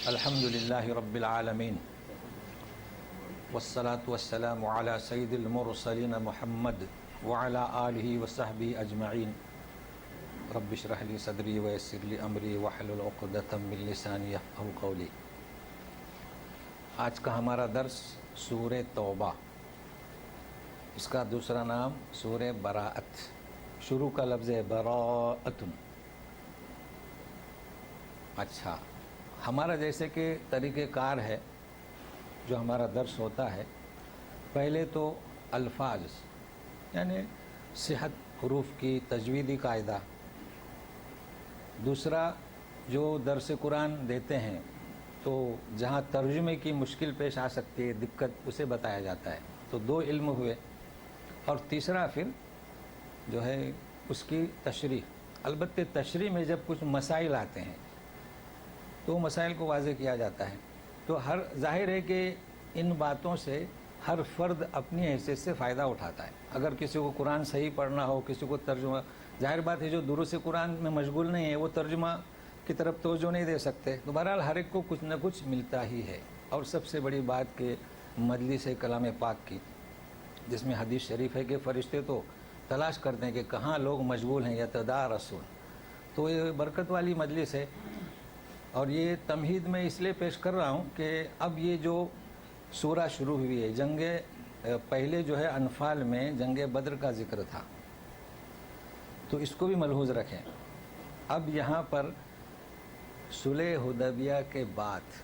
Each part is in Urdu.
الحمد للہ رب العالمین والصلاة والسلام علی سید المرسلین محمد وعلی آلہ وصحبہ اجمعین رب اشرح لی صدری ویسر لی امری واحلل عقدۃ من لسانی یفقہوا قولی۔ آج کا ہمارا درس سورہ توبہ، اس کا دوسرا نام سورہ براءت، شروع کا لفظ ہے براءۃ۔ اچھا، ہمارا جیسے کہ طریقہ کار ہے جو ہمارا درس ہوتا ہے، پہلے تو الفاظ یعنی صحت حروف کی تجویدی قاعدہ، دوسرا جو درس قرآن دیتے ہیں تو جہاں ترجمے کی مشکل پیش آ سکتی ہے، دقت، اسے بتایا جاتا ہے، تو دو علم ہوئے، اور تیسرا پھر جو ہے اس کی تشریح۔ البتہ تشریح میں جب کچھ مسائل آتے ہیں تو مسائل کو واضح کیا جاتا ہے، تو ہر ظاہر ہے کہ ان باتوں سے ہر فرد اپنی حیثیت سے فائدہ اٹھاتا ہے۔ اگر کسی کو قرآن صحیح پڑھنا ہو، کسی کو ترجمہ، ظاہر بات ہے جو دروس قرآن میں مشغول نہیں ہے وہ ترجمہ کی طرف توجہ نہیں دے سکتے، تو بہرحال ہر ایک کو کچھ نہ کچھ ملتا ہی ہے۔ اور سب سے بڑی بات کہ مجلس کلام پاک کی، جس میں حدیث شریف ہے کہ فرشتے تو تلاش کرتے ہیں کہ کہاں لوگ مشغول ہیں، یتدارسون، تو یہ برکت والی مجلس ہے۔ اور یہ تمہید میں اس لیے پیش کر رہا ہوں کہ اب یہ جو سورہ شروع ہوئی ہے، جنگ پہلے جو ہے انفال میں جنگ بدر کا ذکر تھا، تو اس کو بھی ملحوظ رکھیں۔ اب یہاں پر صلح حدیبیہ کے بعد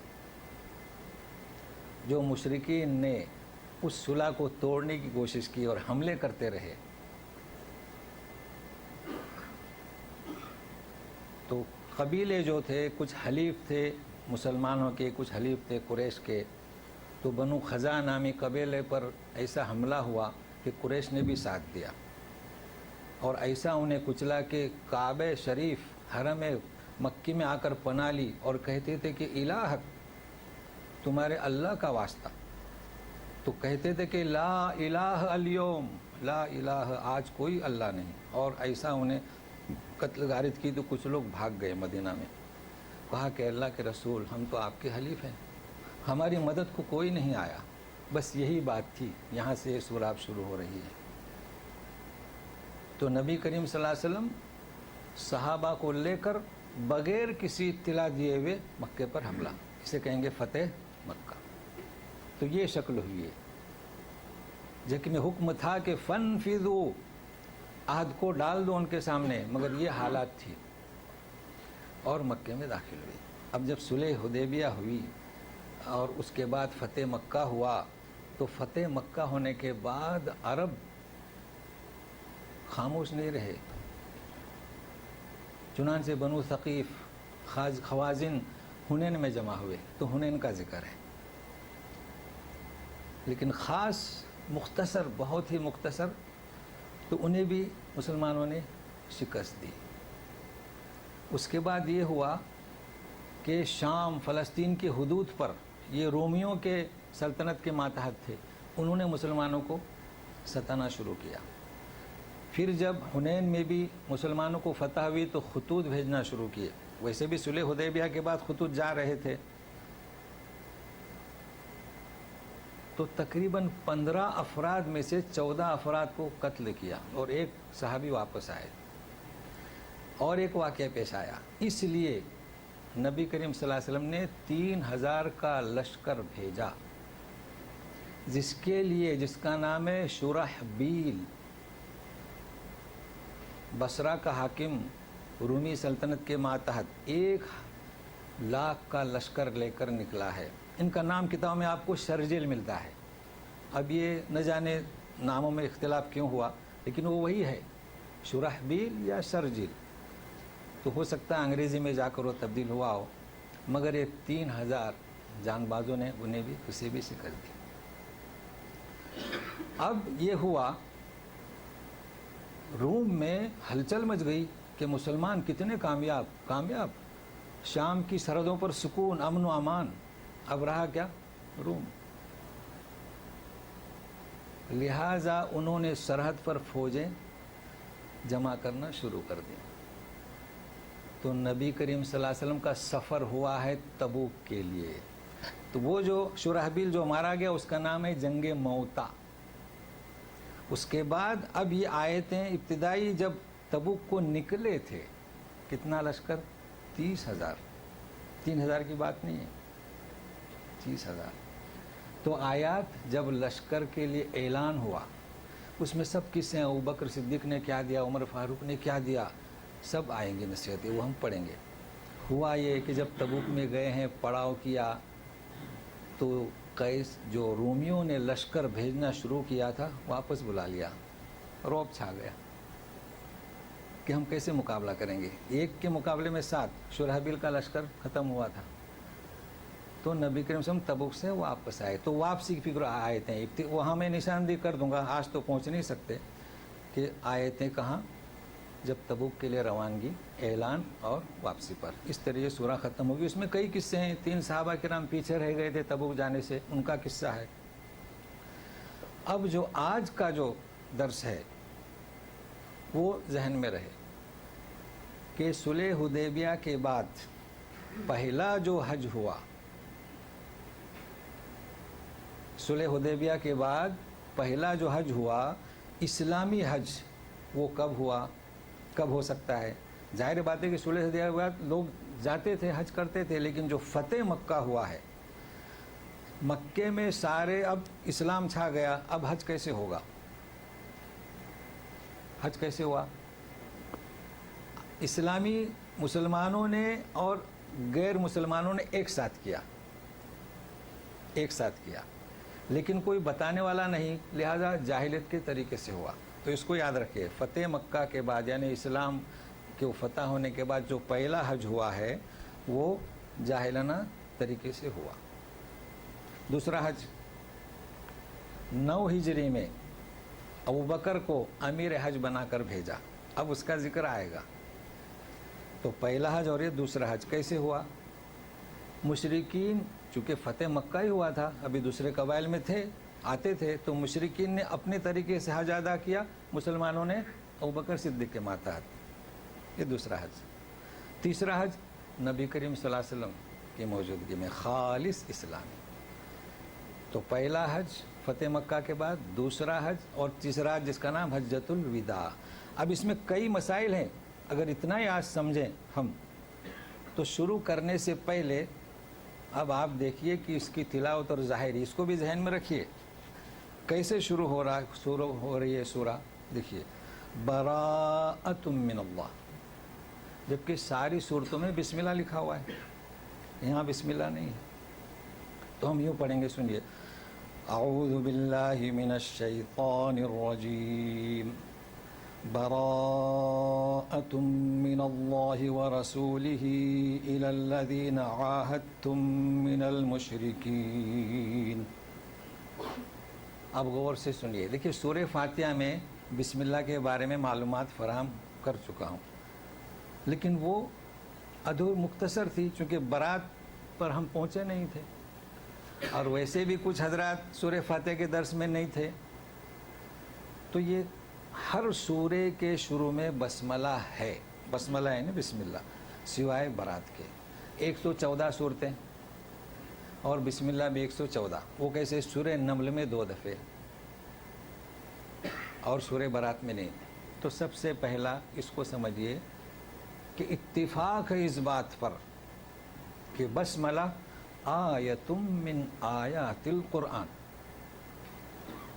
جو مشرکین نے اس صلح کو توڑنے کی کوشش کی اور حملے کرتے رہے، تو قبیلے جو تھے، کچھ حلیف تھے مسلمانوں کے، کچھ حلیف تھے قریش کے، تو بنو خزاع نامی قبیلے پر ایسا حملہ ہوا کہ قریش نے بھی ساتھ دیا، اور ایسا انہیں کچلا کہ کعبہ شریف حرم مکی میں آ کر پناہ لی، اور کہتے تھے کہ الہک، تمہارے اللہ کا واسطہ، تو کہتے تھے کہ لا الہ اليوم، لا الہ، آج کوئی اللہ نہیں، اور ایسا انہیں قتل غارت کی، تو کچھ لوگ بھاگ گئے مدینہ میں۔ کہا کہ اللہ کے رسول، ہم تو آپ کے حلیف ہیں، ہماری مدد کو کوئی نہیں آیا۔ بس یہی بات تھی، یہاں سے یہ سورہ شروع ہو رہی ہے۔ تو نبی کریم صلی اللہ علیہ وسلم صحابہ کو لے کر بغیر کسی اطلاع دیے ہوئے مکے پر حملہ، اسے کہیں گے فتح مکہ۔ تو یہ شکل ہوئی ہے، لیکن حکم تھا کہ فانفذوا، عہد کو ڈال دو ان کے سامنے، مگر یہ حالات تھی، اور مکے میں داخل ہوئی۔ اب جب صلح حدیبیہ ہوئی اور اس کے بعد فتح مکہ ہوا، تو فتح مکہ ہونے کے بعد عرب خاموش نہیں رہے، چنانچہ بنو ثقیف، خوازن حنین میں جمع ہوئے، تو حنین کا ذکر ہے، لیکن خاص مختصر، بہت ہی مختصر، تو انہیں بھی مسلمانوں نے شکست دی۔ اس کے بعد یہ ہوا کہ شام، فلسطین کی حدود پر یہ رومیوں کے سلطنت کے ماتحت تھے، انہوں نے مسلمانوں کو ستانا شروع کیا۔ پھر جب حنین میں بھی مسلمانوں کو فتح ہوئی تو خطوط بھیجنا شروع کیے، ویسے بھی صلح حدیبیہ کے بعد خطوط جا رہے تھے، تو تقریباً 15 افراد میں سے 14 افراد کو قتل کیا، اور ایک صحابی واپس آئے۔ اور ایک واقعہ پیش آیا، اس لیے نبی کریم صلی اللہ علیہ وسلم نے 3000 کا لشکر بھیجا، جس کے لیے جس کا نام ہے شرحبیل، بصرہ کا حاکم رومی سلطنت کے ماتحت 1,00,000 کا لشکر لے کر نکلا ہے۔ ان کا نام کتاب میں آپ کو شرجیل ملتا ہے۔ اب یہ نہ جانے ناموں میں اختلاف کیوں ہوا، لیکن وہ وہی ہے، شرحبیل یا شرجیل۔ تو ہو سکتا ہے انگریزی میں جا کر وہ تبدیل ہوا ہو، مگر یہ 3,000 جان بازوں نے انہیں بھی اسے بھی شکست دی۔ اب یہ ہوا، روم میں ہلچل مچ گئی کہ مسلمان کتنے کامیاب، شام کی سرحدوں پر سکون، امن و امان، اب رہا کیا؟ روم۔ لہٰذا انہوں نے سرحد پر فوجیں جمع کرنا شروع کر دیں۔ تو نبی کریم صلی اللہ علیہ وسلم کا سفر ہوا ہے تبوک کے لیے۔ تو وہ جو شرحبیل جو مارا گیا اس کا نام ہے جنگ موتا۔ اس کے بعد اب یہ آیتیں ابتدائی جب تبوک کو نکلے تھے، کتنا لشکر؟ 30,000۔ 3,000 کی بات نہیں ہے، 30,000۔ تو آیات جب لشکر کے لیے اعلان ہوا، اس میں سب قصے ہیں، ابوبکر صدیق نے کیا دیا، عمر فاروق نے کیا دیا، سب آئیں گے نصیحتیں، وہ ہم پڑھیں گے۔ ہوا یہ کہ جب تبوک میں گئے ہیں، پڑاؤ کیا، تو قیس جو رومیوں نے لشکر بھیجنا شروع کیا تھا واپس بلا لیا، رعب چھا گیا کہ ہم کیسے مقابلہ کریں گے، ایک کے مقابلے میں 7، شرحبیل کا لشکر ختم ہوا تھا۔ تو نبی کریم صلی اللہ علیہ وسلم تبوک سے واپس آئے، تو واپسی کی فکر آیتیں وہاں میں نشاندہی کر دوں گا، آج تو پہنچ نہیں سکتے کہ آیتیں کہاں، جب تبوک کے لیے روانگی، اعلان اور واپسی پر، اس طرح یہ سورہ ختم ہوگی۔ اس میں کئی قصے ہیں، 3 صحابہ کرام پیچھے رہ گئے تھے تبوک جانے سے، ان کا قصہ ہے۔ اب جو آج کا جو درس ہے وہ ذہن میں رہے کہ صلح حدیبیہ کے بعد پہلا جو حج ہوا، صلح حدیبیہ کے بعد پہلا جو حج ہوا، اسلامی حج، وہ کب ہوا، کب ہو سکتا ہے؟ ظاہر بات ہے کہ صلح حدیبیہ کے بعد لوگ جاتے تھے، حج کرتے تھے، لیکن جو فتح مکہ ہوا ہے، مکے میں سارے اب اسلام چھا گیا، اب حج کیسے ہوگا؟ حج کیسے ہوا؟ اسلامی مسلمانوں نے اور غیر مسلمانوں نے ایک ساتھ کیا، لیکن کوئی بتانے والا نہیں، لہذا جاہلیت کے طریقے سے ہوا۔ تو اس کو یاد رکھیے، فتح مکہ کے بعد یعنی اسلام کے فتح ہونے کے بعد جو پہلا حج ہوا ہے وہ جاہلانہ طریقے سے ہوا۔ دوسرا حج 9 ہجری میں ابوبکر کو امیر حج بنا کر بھیجا، اب اس کا ذکر آئے گا۔ تو پہلا حج اور یہ دوسرا حج کیسے ہوا؟ مشرکین، چونکہ فتح مکہ ہی ہوا تھا، ابھی دوسرے قبائل میں آتے تھے، تو مشرکین نے اپنے طریقے سے حج ادا کیا، مسلمانوں نے ابوبکر صدیق کے ماتحت، یہ دوسرا حج۔ تیسرا حج نبی کریم صلی اللہ علیہ وسلم کی موجودگی میں، خالص اسلامی۔ تو پہلا حج فتح مکہ کے بعد، دوسرا حج اور تیسرا حج جس کا نام حجۃ الوداع۔ اب اس میں کئی مسائل ہیں، اگر اتنا ہی آج سمجھیں ہم تو شروع کرنے سے پہلے اب آپ دیکھیے کہ اس کی تلاوت اور ظاہری، اس کو بھی ذہن میں رکھیے، کیسے شروع ہو رہی ہے سورہ۔ دیکھیے، براءۃ من اللہ، جبکہ ساری صورتوں میں بسم اللہ لکھا ہوا ہے، یہاں بسم اللہ نہیں ہے۔ تو ہم یوں پڑھیں گے، سنیے، اعوذ باللہ من الشیطان الرجیم، براءۃ من اللہ ورسولہ الی الذین عاہدتم من المشرکین۔ اب غور سے سنیے، دیکھیے سورہ فاتحہ میں بسم اللہ کے بارے میں معلومات فراہم کر چکا ہوں، لیکن وہ مختصر تھی، چونکہ برات پر ہم پہنچے نہیں تھے، اور ویسے بھی کچھ حضرات سورہ فاتحہ کے درس میں نہیں تھے۔ تو یہ ہر سورے کے شروع میں بسملہ ہے، بسملہ ہے نا، بسم اللہ، سوائے برات کے 114 صورتیں، اور بسم اللہ بھی 114۔ وہ کیسے؟ سورہ نمل میں 2 دفعے اور سورہ برات میں نہیں۔ تو سب سے پہلا اس کو سمجھیے کہ اتفاق ہے اس بات پر کہ بسملہ آیۃ من آیات القرآن،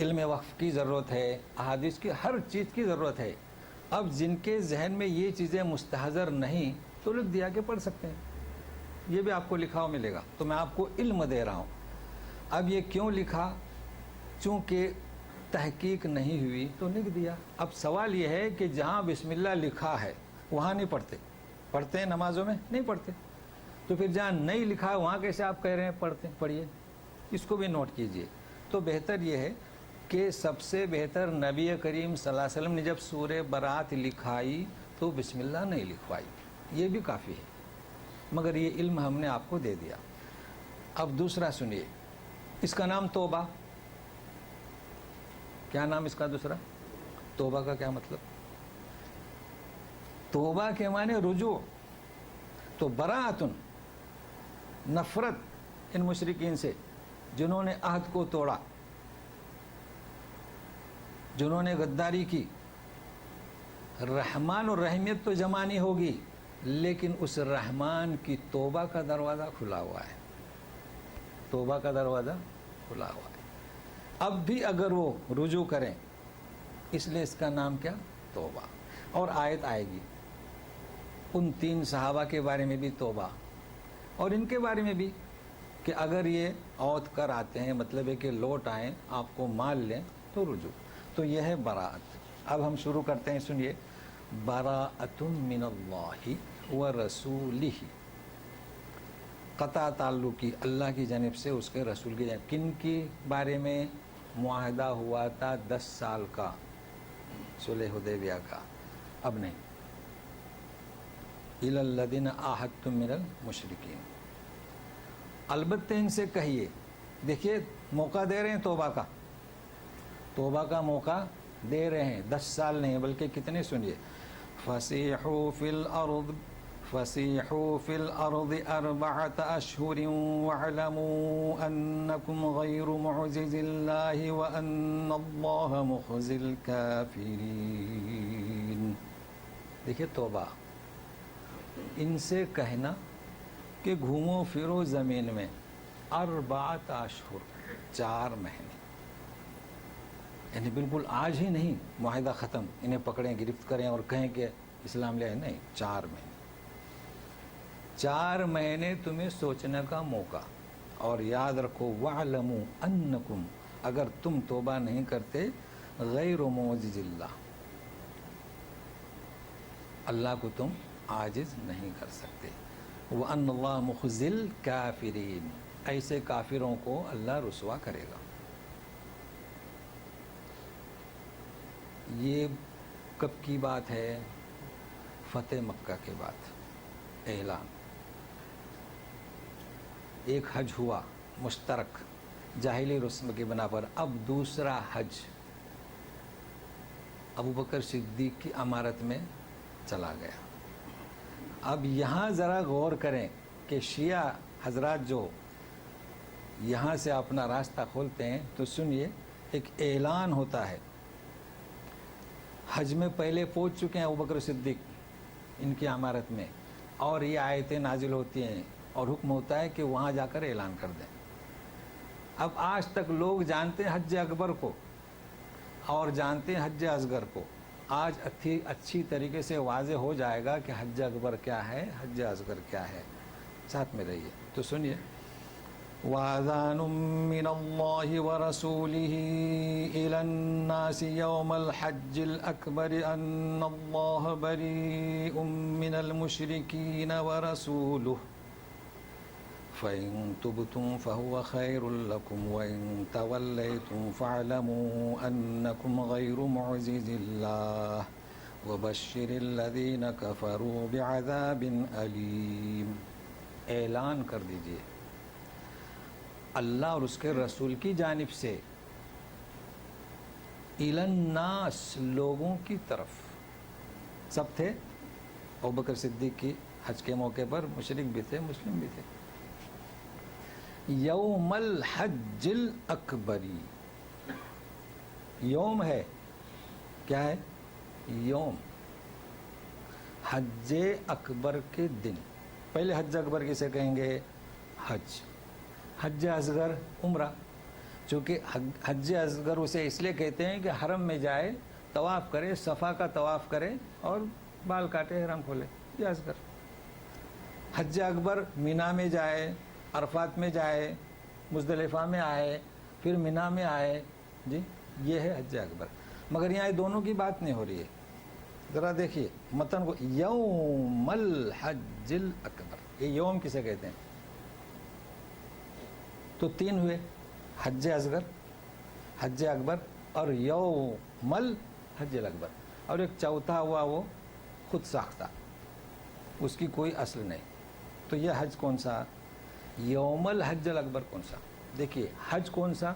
علم وقف کی ضرورت ہے، احادیث کی ہر چیز کی ضرورت ہے۔ اب جن کے ذہن میں یہ چیزیں مستحضر نہیں تو لکھ دیا کہ پڑھ سکتے ہیں، یہ بھی آپ کو لکھا ہوا ملے گا، تو میں آپ کو علم دے رہا ہوں۔ اب یہ کیوں لکھا؟ چونکہ تحقیق نہیں ہوئی تو لکھ دیا۔ اب سوال یہ ہے کہ جہاں بسم اللہ لکھا ہے وہاں نہیں پڑھتے، پڑھتے ہیں نمازوں میں؟ نہیں پڑھتے، تو پھر جہاں نہیں لکھا ہے وہاں کیسے آپ کہہ رہے ہیں پڑھتے؟ پڑھیے، اس کو بھی نوٹ کیجئے۔ تو بہتر یہ ہے کہ سب سے بہتر نبی کریم صلی اللہ علیہ وسلم نے جب سورہ برات لکھائی تو بسم اللہ نہیں لکھوائی، یہ بھی کافی ہے، مگر یہ علم ہم نے آپ کو دے دیا۔ اب دوسرا سنیے، اس کا نام توبہ۔ کیا نام اس کا دوسرا؟ توبہ کا کیا مطلب؟ توبہ کے معنی رجوع، تو براءتن، نفرت ان مشرکین سے جنہوں نے عہد کو توڑا، جنہوں نے غداری کی۔ رحمان اور رحمیت تو جمع نہیں ہوگی، لیکن اس رحمان کی توبہ کا دروازہ کھلا ہوا ہے، توبہ کا دروازہ کھلا ہوا ہے۔ اب بھی اگر وہ رجوع کریں، اس لیے اس کا نام کیا؟ توبہ۔ اور آیت آئے گی ان 3 صحابہ کے بارے میں بھی توبہ، اور ان کے بارے میں بھی کہ اگر یہ عود کر آتے ہیں، مطلب ہے کہ لوٹ آئیں، آپ کو مال لیں، تو رجوع۔ تو یہ ہے براءت۔ اب ہم شروع کرتے ہیں، سنیے۔ براءۃ من اللہ ورسولہ، قطع تعلقی اللہ کی جانب سے، اس کے رسول کی جانب۔ کن کی بارے میں معاہدہ ہوا تھا 10 سال کا، صلح حدیبیہ کا؟ اب نہیں۔ الی الذین عاہدتم من المشرکین، البتہ ان سے کہیے، دیکھیے موقع دے رہے ہیں توبہ کا، توبہ کا موقع دے رہے ہیں، 10 سال نہیں بلکہ کتنے؟ سنیے۔ فسیحوا فی الارض فسیحوا فی الارض 4 اشہر واعلموا انکم غیر معجز اللہ وان اللہ مخزی الکافرین۔ دیکھیے توبہ، ان سے کہنا کہ گھومو پھرو زمین میں 4 اشہر، 4 مہینے، یعنی بالکل آج ہی نہیں معاہدہ ختم، انہیں پکڑیں، گرفت کریں اور کہیں کہ اسلام لے آئے، نہیں، 4 مہینے، 4 مہینے تمہیں سوچنے کا موقع۔ اور یاد رکھو وَاعْلَمُوا أَنَّكُمْ، اگر تم توبہ نہیں کرتے، غیر معجز اللہ، اللہ کو تم عاجز نہیں کر سکتے۔ وَأَنَّ اللَّهَ مُخْزِي الْكَافِرِينَ، ایسے کافروں کو اللہ رسوا کرے گا۔ یہ کب کی بات ہے؟ فتح مکہ کے بعد اعلان۔ ایک حج ہوا مشترک جاہلی رسم کی بنا پر، اب دوسرا حج ابوبکر صدیق کی امارت میں چلا گیا۔ اب یہاں ذرا غور کریں کہ شیعہ حضرات جو یہاں سے اپنا راستہ کھولتے ہیں، تو سنیے، ایک اعلان ہوتا ہے، حج میں پہلے پہنچ چکے ہیں ابوبکر صدیق ان کی عمارت میں، اور یہ آیتیں نازل ہوتی ہیں اور حکم ہوتا ہے کہ وہاں جا کر اعلان کر دیں۔ اب آج تک لوگ جانتے ہیں حج اکبر کو اور جانتے ہیں حج اصغر کو، آج اچھی طریقے سے واضح ہو جائے گا کہ حج اکبر کیا ہے، حج اصغر کیا ہے۔ ساتھ میں رہیے تو سنیے۔ وَأَذَانٌ مِّنَ اللَّهِ وَرَسُولِهِ إِلَى النَّاسِ يَوْمَ الْحَجِّ الْأَكْبَرِ أَنَّ اللَّهَ بَرِيءٌ مِّنَ الْمُشْرِكِينَ وَرَسُولُهُ فَإِن تُبْتُمْ فَهُوَ خَيْرٌ لَكُمْ وَإِن تَوَلَّيْتُمْ فَاعْلَمُوا أَنَّكُمْ غَيْرُ مُعْجِزِي اللَّهِ وَبَشِّرِ الَّذِينَ كَفَرُوا بِعَذَابٍ أَلِيمٍ۔ اعلان کر دیجئے اللہ اور اس کے رسول کی جانب سے، الی الناس، لوگوں کی طرف۔ سب تھے، ابوبکر صدیق کی حج کے موقع پر مشرک بھی تھے، مسلم بھی تھے۔ یوم الحج الاکبری، یوم ہے، کیا ہے؟ یوم حج اکبر کے دن۔ پہلے حج اکبر کسے کہیں گے؟ حج۔ حج اصغر عمرہ۔ چونکہ حج اصغر اسے اس لیے کہتے ہیں کہ حرم میں جائے، طواف کرے، صفا کا طواف کرے اور بال کاٹے، احرام کھولے، یہ اصغر۔ حج اکبر مینا میں جائے، عرفات میں جائے، مزدلفہ میں آئے، پھر مینا میں آئے، جی یہ ہے حج اکبر۔ مگر یہاں دونوں کی بات نہیں ہو رہی ہے، ذرا دیکھیے متن کو، یوم الحج الاکبر، یہ یوم کسے کہتے ہیں؟ تو تین ہوئے، حج اصغر، حج اکبر اور یوم الحج الاکبر، اور ایک چوتھا ہوا وہ خود ساختہ، اس کی کوئی اصل نہیں۔ تو یہ حج کون سا؟ یوم الحج الاکبر کون سا؟ دیکھیے حج کون سا؟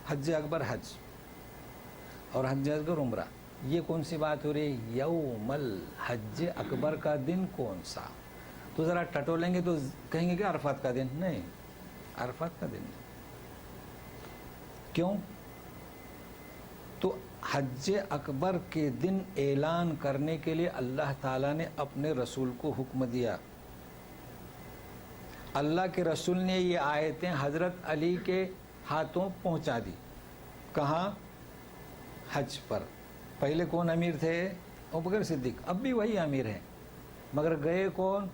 حج اکبر حج اور حج اصغر عمرہ، یہ کون سی بات ہو رہی ہے؟ یوم الحج اکبر کا دن کون سا؟ تو ذرا ٹٹولیں گے تو کہیں گے کہ عرفات کا دن، نہیں، عرفات کا دن نہیں۔ کیوں؟ تو حج اکبر کے دن اعلان کرنے کے لیے اللہ تعالیٰ نے اپنے رسول کو حکم دیا۔ اللہ کے رسول نے یہ آیتیں حضرت علی کے ہاتھوں پہنچا دی۔ کہاں؟ حج پر۔ پہلے کون امیر تھے؟ ابوبکر صدیق، اب بھی وہی امیر ہیں، مگر گئے کون؟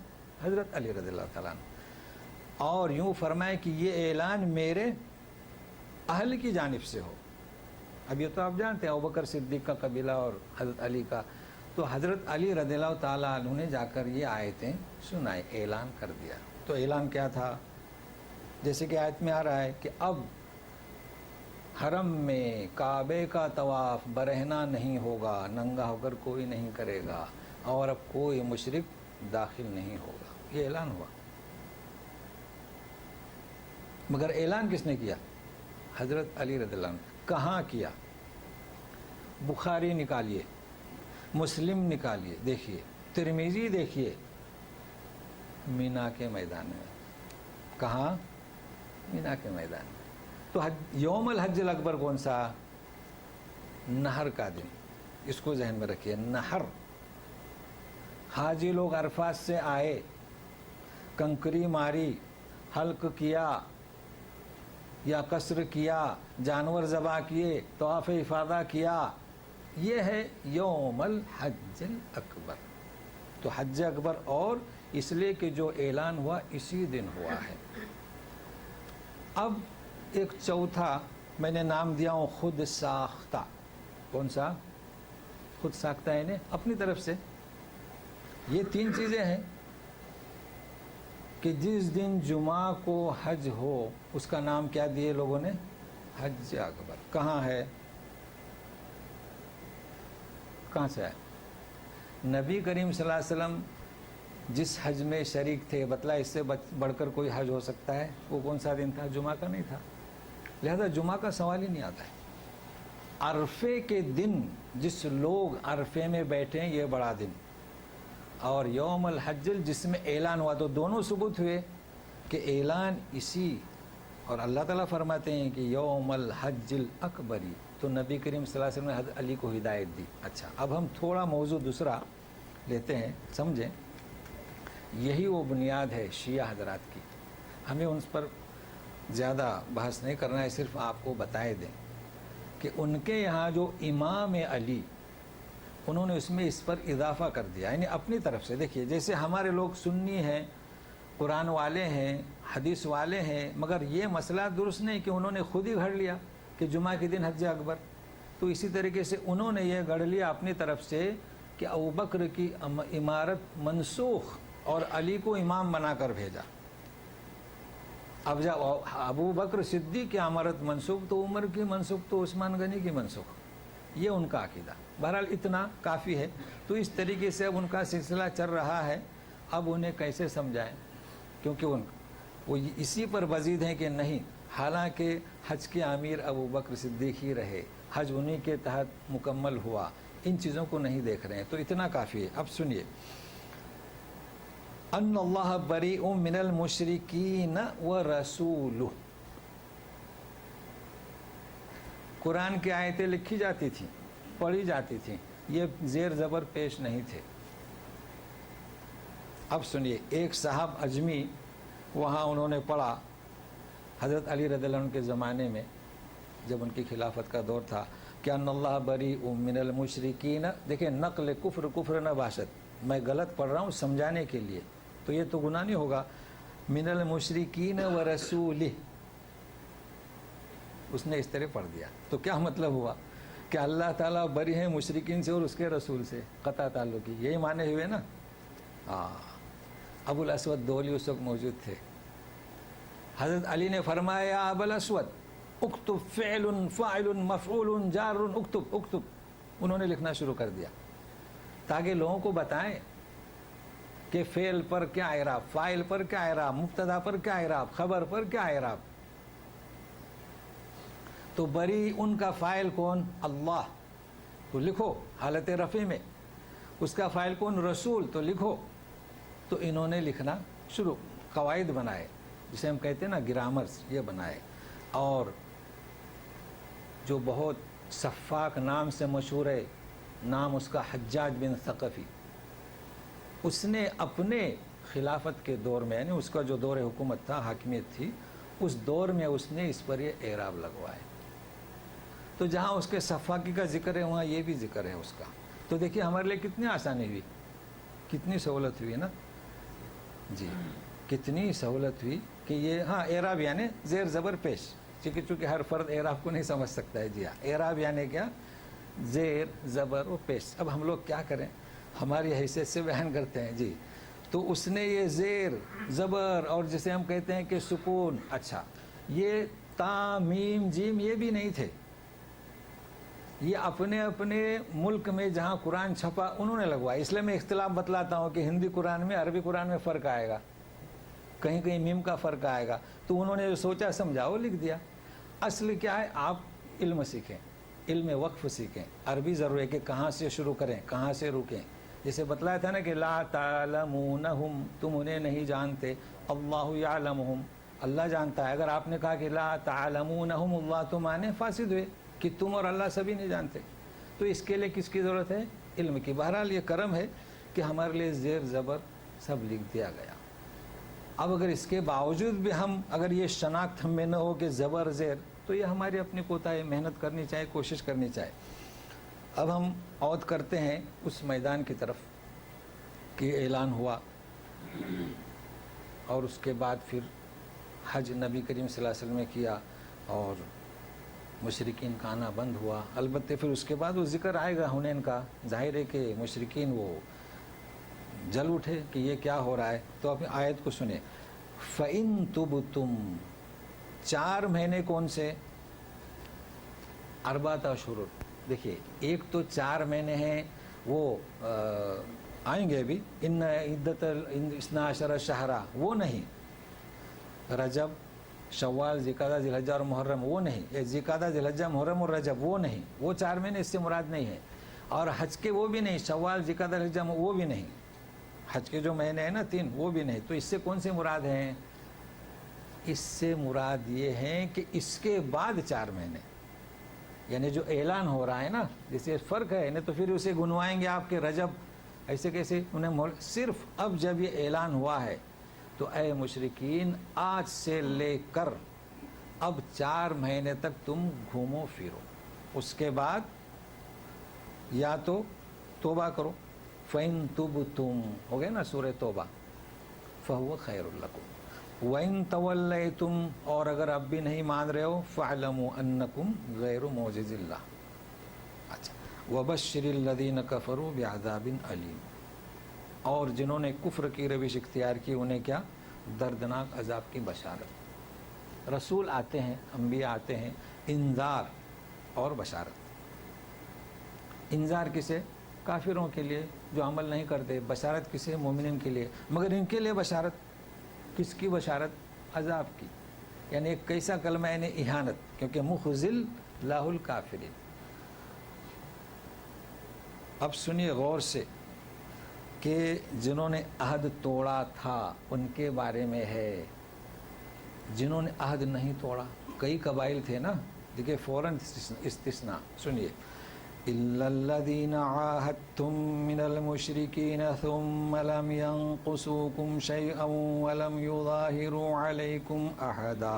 حضرت علی رضی اللہ تعالیٰ عنہ۔ اور یوں فرمائے کہ یہ اعلان میرے اہل کی جانب سے ہو۔ اب یہ تو آپ جانتے ہیں ابوبکر صدیق کا قبیلہ اور حضرت علی کا، تو حضرت علی رضی اللہ تعالیٰ عنہ نے جا کر یہ آیتیں سنائے، اعلان کر دیا۔ تو اعلان کیا تھا؟ جیسے کہ آیت میں آ رہا ہے کہ اب حرم میں کعبے کا طواف برہنہ نہیں ہوگا، ننگا ہو کر کوئی نہیں کرے گا، اور اب کوئی مشرک داخل نہیں ہوگا، یہ اعلان ہوا۔ مگر اعلان کس نے کیا؟ حضرت علی رضی اللہ عنہ۔ کہاں کیا؟ بخاری نکالیے، مسلم نکالیے، دیکھیے، ترمذی دیکھیے، مینا کے میدان میں۔ کہاں؟ مینا کے میدان میں۔ تو یوم الحج الاکبر کون سا؟ نہر کا دن، اس کو ذہن میں رکھیے، نہر۔ حاجی لوگ عرفات سے آئے، کنکری ماری، حلق کیا یا قصر کیا، جانور ذبح کیے، طواف افاضہ کیا، یہ ہے یوم الحج الاکبر۔ تو حج اکبر، اور اس لیے کہ جو اعلان ہوا اسی دن ہوا ہے۔ اب ایک چوتھا میں نے نام دیا ہوں خود ساختہ۔ کون سا؟ خود ساختہ، یعنی اپنی طرف سے۔ یہ تین چیزیں ہیں کہ جس دن جمعہ کو حج ہو اس کا نام کیا دیے لوگوں نے؟ حج اکبر۔ کہاں ہے؟ کہاں سے ہے؟ نبی کریم صلی اللہ علیہ وسلم جس حج میں شریک تھے، بتلا اس سے بڑھ کر کوئی حج ہو سکتا ہے؟ وہ کون سا دن تھا؟ جمعہ کا نہیں تھا، لہذا جمعہ کا سوال ہی نہیں آتا ہے۔ عرفے کے دن جس لوگ عرفے میں بیٹھے ہیں یہ بڑا دن، اور یوم الحج جس میں اعلان ہوا، تو دونوں ثبوت ہوئے کہ اعلان اسی، اور اللہ تعالیٰ فرماتے ہیں کہ یوم الحج الاکبری، تو نبی کریم صلی اللہ علیہ وسلم نے حضرت علی کو ہدایت دی۔ اچھا، اب ہم تھوڑا موضوع دوسرا لیتے ہیں، سمجھیں۔ یہی وہ بنیاد ہے شیعہ حضرات کی، ہمیں ان پر زیادہ بحث نہیں کرنا ہے، صرف آپ کو بتائے دیں کہ ان کے یہاں جو امام علی، انہوں نے اس پر اضافہ کر دیا، یعنی اپنی طرف سے۔ دیکھیے جیسے ہمارے لوگ سنی ہیں، قرآن والے ہیں، حدیث والے ہیں، مگر یہ مسئلہ درست نہیں کہ انہوں نے خود ہی گھڑ لیا کہ جمعہ کے دن حج اکبر۔ تو اسی طریقے سے انہوں نے یہ گڑھ لیا اپنی طرف سے کہ ابوبکر کی امارت منسوخ اور علی کو امام بنا کر بھیجا۔ اب جب ابوبکر صدیق کی امارت منسوخ تو عمر کی منسوخ تو عثمان غنی کی منسوخ، یہ ان کا عقیدہ۔ بہرحال اتنا کافی ہے۔ تو اس طریقے سے اب ان کا سلسلہ چل رہا ہے، اب انہیں کیسے سمجھائیں، کیونکہ وہ اسی پر وزید ہیں کہ نہیں، حالانکہ حج کے امیر ابوبکر صدیق ہی رہے، حج انہی کے تحت مکمل ہوا، ان چیزوں کو نہیں دیکھ رہے ہیں۔ تو اتنا کافی ہے۔ اب سنیے، ان اللہ بریء من المشرکین ورسولہ۔ قرآن کی آیتیں لکھی جاتی تھیں، پڑھی جاتی تھیں، یہ زیر زبر پیش نہیں تھے۔ اب سنیے، ایک صاحب اجمی، وہاں انہوں نے پڑھا حضرت علی رضی اللہ عنہ کے زمانے میں جب ان کی خلافت کا دور تھا کہ ان اللہ بری من المشرکین. دیکھیں نقل کفر نہ باشد، میں غلط پڑھ رہا ہوں سمجھانے کے لیے، تو یہ تو گناہ نہیں ہوگا. من المشرکین و رسولہ، اس نے اس طرح پڑھ دیا. تو کیا مطلب ہوا کہ اللہ تعالیٰ بری ہیں مشرکین سے اور اس کے رسول سے، قطع تعلقی، یہی معنی ہوئے نا. ابو الاسود دولی اس وقت موجود تھے. حضرت علی نے فرمایا یا ابو الاسود اکتب فعل فاعل مفعول جار اکتب. انہوں نے لکھنا شروع کر دیا تاکہ لوگوں کو بتائیں کہ فعل پر کیا اعراب، فاعل پر کیا اعراب، مبتدا پر کیا اعراب، خبر پر کیا اعراب. تو بری ان کا فاعل کون؟ اللہ، تو لکھو حالت رفع میں. اس کا فاعل کون؟ رسول، تو لکھو. تو انہوں نے لکھنا شروع، قواعد بنائے جسے ہم کہتے ہیں نا گرامرز، یہ بنائے. اور جو بہت صفاک نام سے مشہور ہے، نام اس کا حجاج بن ثقفی، اس نے اپنے خلافت کے دور میں، یعنی اس کا جو دور حکومت تھا، حاکمیت تھی، اس دور میں اس نے اس پر یہ اعراب لگوائے. تو جہاں اس کے صفاکی کا ذکر ہے وہاں یہ بھی ذکر ہے اس کا. تو دیکھیے ہمارے لیے کتنی آسانی ہوئی، کتنی سہولت ہوئی نا جی، کتنی سہولت ہوئی کہ یہ اعراب یعنی زیر زبر پیش، چونکہ ہر فرد اعراب کو نہیں سمجھ سکتا ہے. جی ہاں، اعراب یعنی کیا؟ زیر زبر و پیش. اب ہم لوگ کیا کریں، ہماری حیثیت سے بیان کرتے ہیں. جی تو اس نے یہ زیر زبر اور جسے ہم کہتے ہیں کہ سکون، اچھا یہ تا میم جیم یہ بھی نہیں تھے، یہ اپنے اپنے ملک میں جہاں قرآن چھپا انہوں نے لگوایا. اس لیے میں اختلاف بتلاتا ہوں کہ ہندی قرآن میں عربی قرآن میں فرق آئے گا، کہیں کہیں میم کا فرق آئے گا. تو انہوں نے جو سوچا سمجھا وہ لکھ دیا. اصل کیا ہے، آپ علم سیکھیں، علم وقف سیکھیں. عربی ضرور ہے کہ کہاں سے شروع کریں کہاں سے رکیں. جیسے بتلایا تھا نا کہ لا تعلمونہم، تم انہیں نہیں جانتے، اللہ یعلمہم، اللہ جانتا ہے. اگر آپ نے کہا کہ لا تعلمونہم اللہ، تو معنی فاسد ہوئے کہ تم اور اللہ سبھی نہیں جانتے. تو اس کے لیے کس کی ضرورت ہے؟ علم کی. بہرحال یہ کرم ہے کہ ہمارے لیے زیر زبر سب لکھ دیا گیا. اب اگر اس کے باوجود بھی اگر یہ شناخت ہم میں نہ ہو کہ زبر زیر، تو یہ ہماری اپنی کوتاہی، محنت کرنی چاہیے، کوشش کرنی چاہیے. اب ہم عود کرتے ہیں اس میدان کی طرف کہ اعلان ہوا، اور اس کے بعد پھر حج نبی کریم صلی اللہ علیہ وسلم نے کیا اور مشرکین کا آنا بند ہوا. البتہ پھر اس کے بعد وہ ذکر آئے گا حنین کا. ظاہر ہے کہ مشرکین وہ جل اٹھے کہ یہ کیا ہو رہا ہے. تو آپ آیت کو سنیں، فَإِن تُبْتُمْ، 4 مہینے کون سے؟ 4 اشہر. دیکھیے ایک تو 4 مہینے ہیں وہ آئیں گے ابھی، ان عدت 12 شہرہ، وہ نہیں. رجب، شوال، ذوالقعدہ، ذی الحجہ اور محرم، وہ نہیں. ذوالقعدہ، ذی الحجہ، محرم اور رجب، وہ نہیں. وہ 4 مہینے اس سے مراد نہیں ہے. اور حج کے وہ بھی نہیں، شوال، ذوالقعدہ، ذی الحجہ، وہ بھی نہیں. حج کے جو مہینے ہیں نا 3، وہ بھی نہیں. تو اس سے کون سے مراد ہیں؟ اس سے مراد یہ ہیں کہ اس کے بعد 4 مہینے، یعنی جو اعلان ہو رہا ہے نا، جیسے فرق ہے. نہیں تو پھر اسے گنوائیں گے آپ کے رجب ایسے کیسے انہیں. صرف اب جب یہ اعلان ہوا ہے تو اے مشرکین آج سے لے کر اب 4 مہینے تک تم گھومو پھرو. اس کے بعد یا تو توبہ کرو، فَإِن تُبْتُمْ ہو گئے نا سورہ توبہ، فَهُوَ خَيْرٌ لَكُمْ وَإِن تَوَلَّيْتُمْ، اور اگر اب بھی نہیں مان رہے ہو، فَاعْلَمُوا أَنَّكُمْ غَيْرُ مُعْجِزِ اللَّهِ. اچھا، وَبَشِّرِ الَّذِينَ كَفَرُوا بِعَذَابٍ أَلِيمٍ، اور جنہوں نے کفر کی روش اختیار کی انہیں کیا؟ دردناک عذاب کی بشارت. رسول آتے ہیں، انبیاء آتے ہیں، انذار اور بشارت. انذار کسے؟ کافروں کے لیے جو عمل نہیں کرتے. بشارت کسے؟ مومنین کے لیے. مگر ان کے لیے بشارت کس کی؟ بشارت عذاب کی. یعنی ایک کیسا کلمہ، یعنی اہانت، کیونکہ مخزل لاہ الکافرین. اب سنیے غور سے کہ جنہوں نے عہد توڑا تھا ان کے بارے میں ہے. جنہوں نے عہد نہیں توڑا، کئی قبائل تھے نا، دیکھیں فوراً استثناء. سنیے، إِلَّا الَّذِينَ عَاهَدتُّم مِّنَ الْمُشْرِكِينَ ثُمَّ لَمْ يَنقُصُوكُمْ شَيْئًا وَلَمْ يُظَاهِرُوا عَلَيْكُمْ أَحَدًا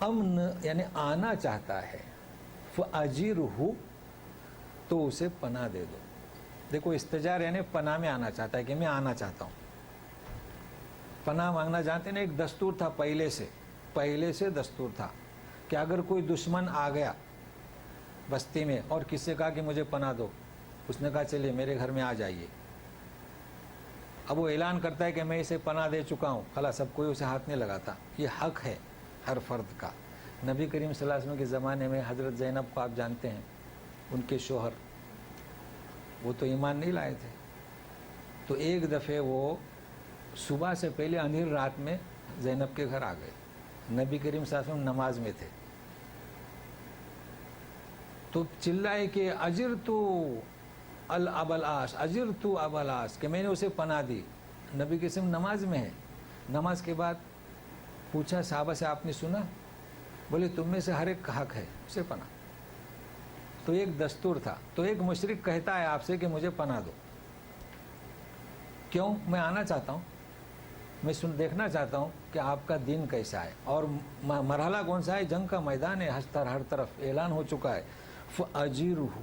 امن یعنی آنا چاہتا ہے، فَأَجِرْهُ تو اسے پناہ دے دو. دیکھو استجار یعنی پناہ میں آنا چاہتا ہے کہ میں آنا چاہتا ہوں. پناہ مانگنا جانتے ہیں، ایک دستور تھا پہلے سے دستور تھا کہ اگر کوئی دشمن آ گیا بستی میں اور کسی سے کہا کہ مجھے پناہ دو، اس نے کہا چلیے میرے گھر میں آ جائیے. اب وہ اعلان کرتا ہے کہ میں اسے پناہ دے چکا ہوں، خلاص سب کوئی اسے ہاتھ نہیں لگاتا. یہ حق ہے ہر فرد کا. نبی کریم صلی اللہ علیہ وسلم کے زمانے میں حضرت زینب کو آپ جانتے ہیں، ان کے شوہر وہ تو ایمان نہیں لائے تھے، تو ایک دفعے وہ صبح سے پہلے اندھیر رات میں زینب کے گھر آ گئے. نبی کریم صلی اللہ علیہ وسلم نماز میں تھے، تو چلائے کہ اجر تو الابلاس، اجر تو ابلاس، کہ میں نے اسے پناہ دی. نبی کے اسم نماز میں ہے. نماز کے بعد پوچھا صحابہ سے آپ نے سنا؟ بولے تم میں سے ہر ایک کا حق ہے اسے پناہ. تو ایک دستور تھا. تو ایک مشرک کہتا ہے آپ سے کہ مجھے پناہ دو، کیوں؟ میں آنا چاہتا ہوں، میں دیکھنا چاہتا ہوں کہ آپ کا دین کیسا ہے. اور مرحلہ کون سا ہے؟ جنگ کا میدان ہے، ہر طرف اعلان ہو چکا ہے. فَأَجِرْهُ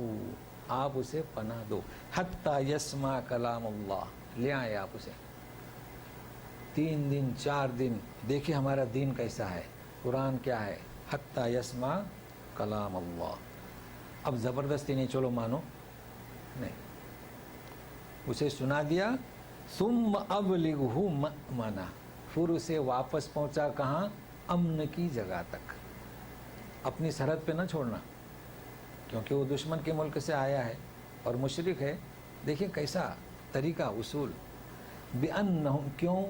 آپ اسے پناہ دو، حَتَّى يَسْمَعَ كَلَامَ اللَّهِ لے آئے آپ اسے. 3 دن 4 دن دیکھیں ہمارا دین کیسا ہے، قرآن کیا ہے. حَتَّى يَسْمَعَ كَلَامَ اللَّهِ. اب زبردستی نہیں چلو مانو نہیں، اسے سنا دیا. ثُمَّ أَبْلِغْهُ مَأْمَنَهُ پھر اسے واپس پہنچا کہاں؟ امن کی جگہ تک. اپنی سرحد پہ نہ چھوڑنا، کیونکہ وہ دشمن کے ملک سے آیا ہے اور مشرک ہے. دیکھیں کیسا طریقہ، اصول. بِأَنَّهُمْ کیوں؟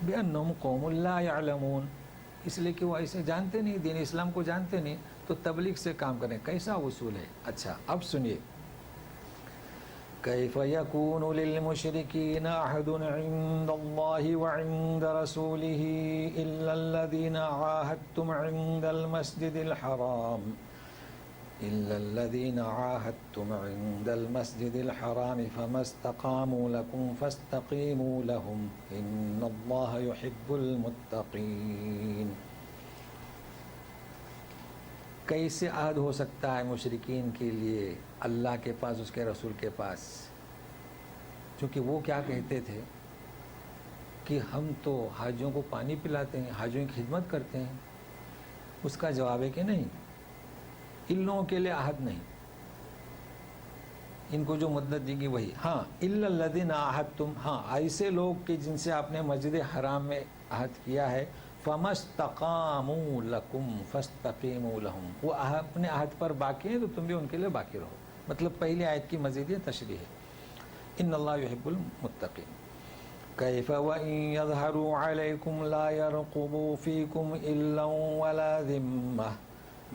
بِأَنَّهُمْ قَوْمٌ لَا يَعْلَمُونَ اس لیے کہ وہ ایسے جانتے نہیں، دین اسلام کو جانتے نہیں، تو تبلیغ سے کام کریں. کیسا اصول ہے. اچھا اب سنیے. كيف يكون للمشركين عهد عند الله وعند رسوله إلا الذين عاهدتم عند المسجد الحرام فما استقاموا لكم فاستقيموا لهم إن الله يحب المتقين. کیسے عہد ہو سکتا ہے مشرکین کے لیے اللہ کے پاس، اس کے رسول کے پاس؟ چونکہ وہ کیا کہتے تھے کہ ہم تو حاجیوں کو پانی پلاتے ہیں، حاجیوں کی خدمت کرتے ہیں. اس کا جواب ہے کہ نہیں، ان لوگوں کے لیے عہد نہیں. ان کو جو مدت دی گئی وہی. ہاں الا الذین عاہدتم، ہاں ایسے لوگ کہ جن سے آپ نے مسجد حرام میں عہد کیا ہے. فَمَا اسْتَقَامُوا لَكُمْ فَاسْتَقِيمُوا لَهُمْ وہ اپنے عہد پر باقی ہیں تو تم بھی ان کے لیے باقی رہو. مطلب پہلی آیت کی مزید یہ تشریح ہے. ان اللہ یحب المتقین. کیف وَإِن يَظْهَرُوا عَلَيْكُمْ لَا يَرْقُبُوا فِيكُمْ إِلًّا وَلَا ذِمَّةً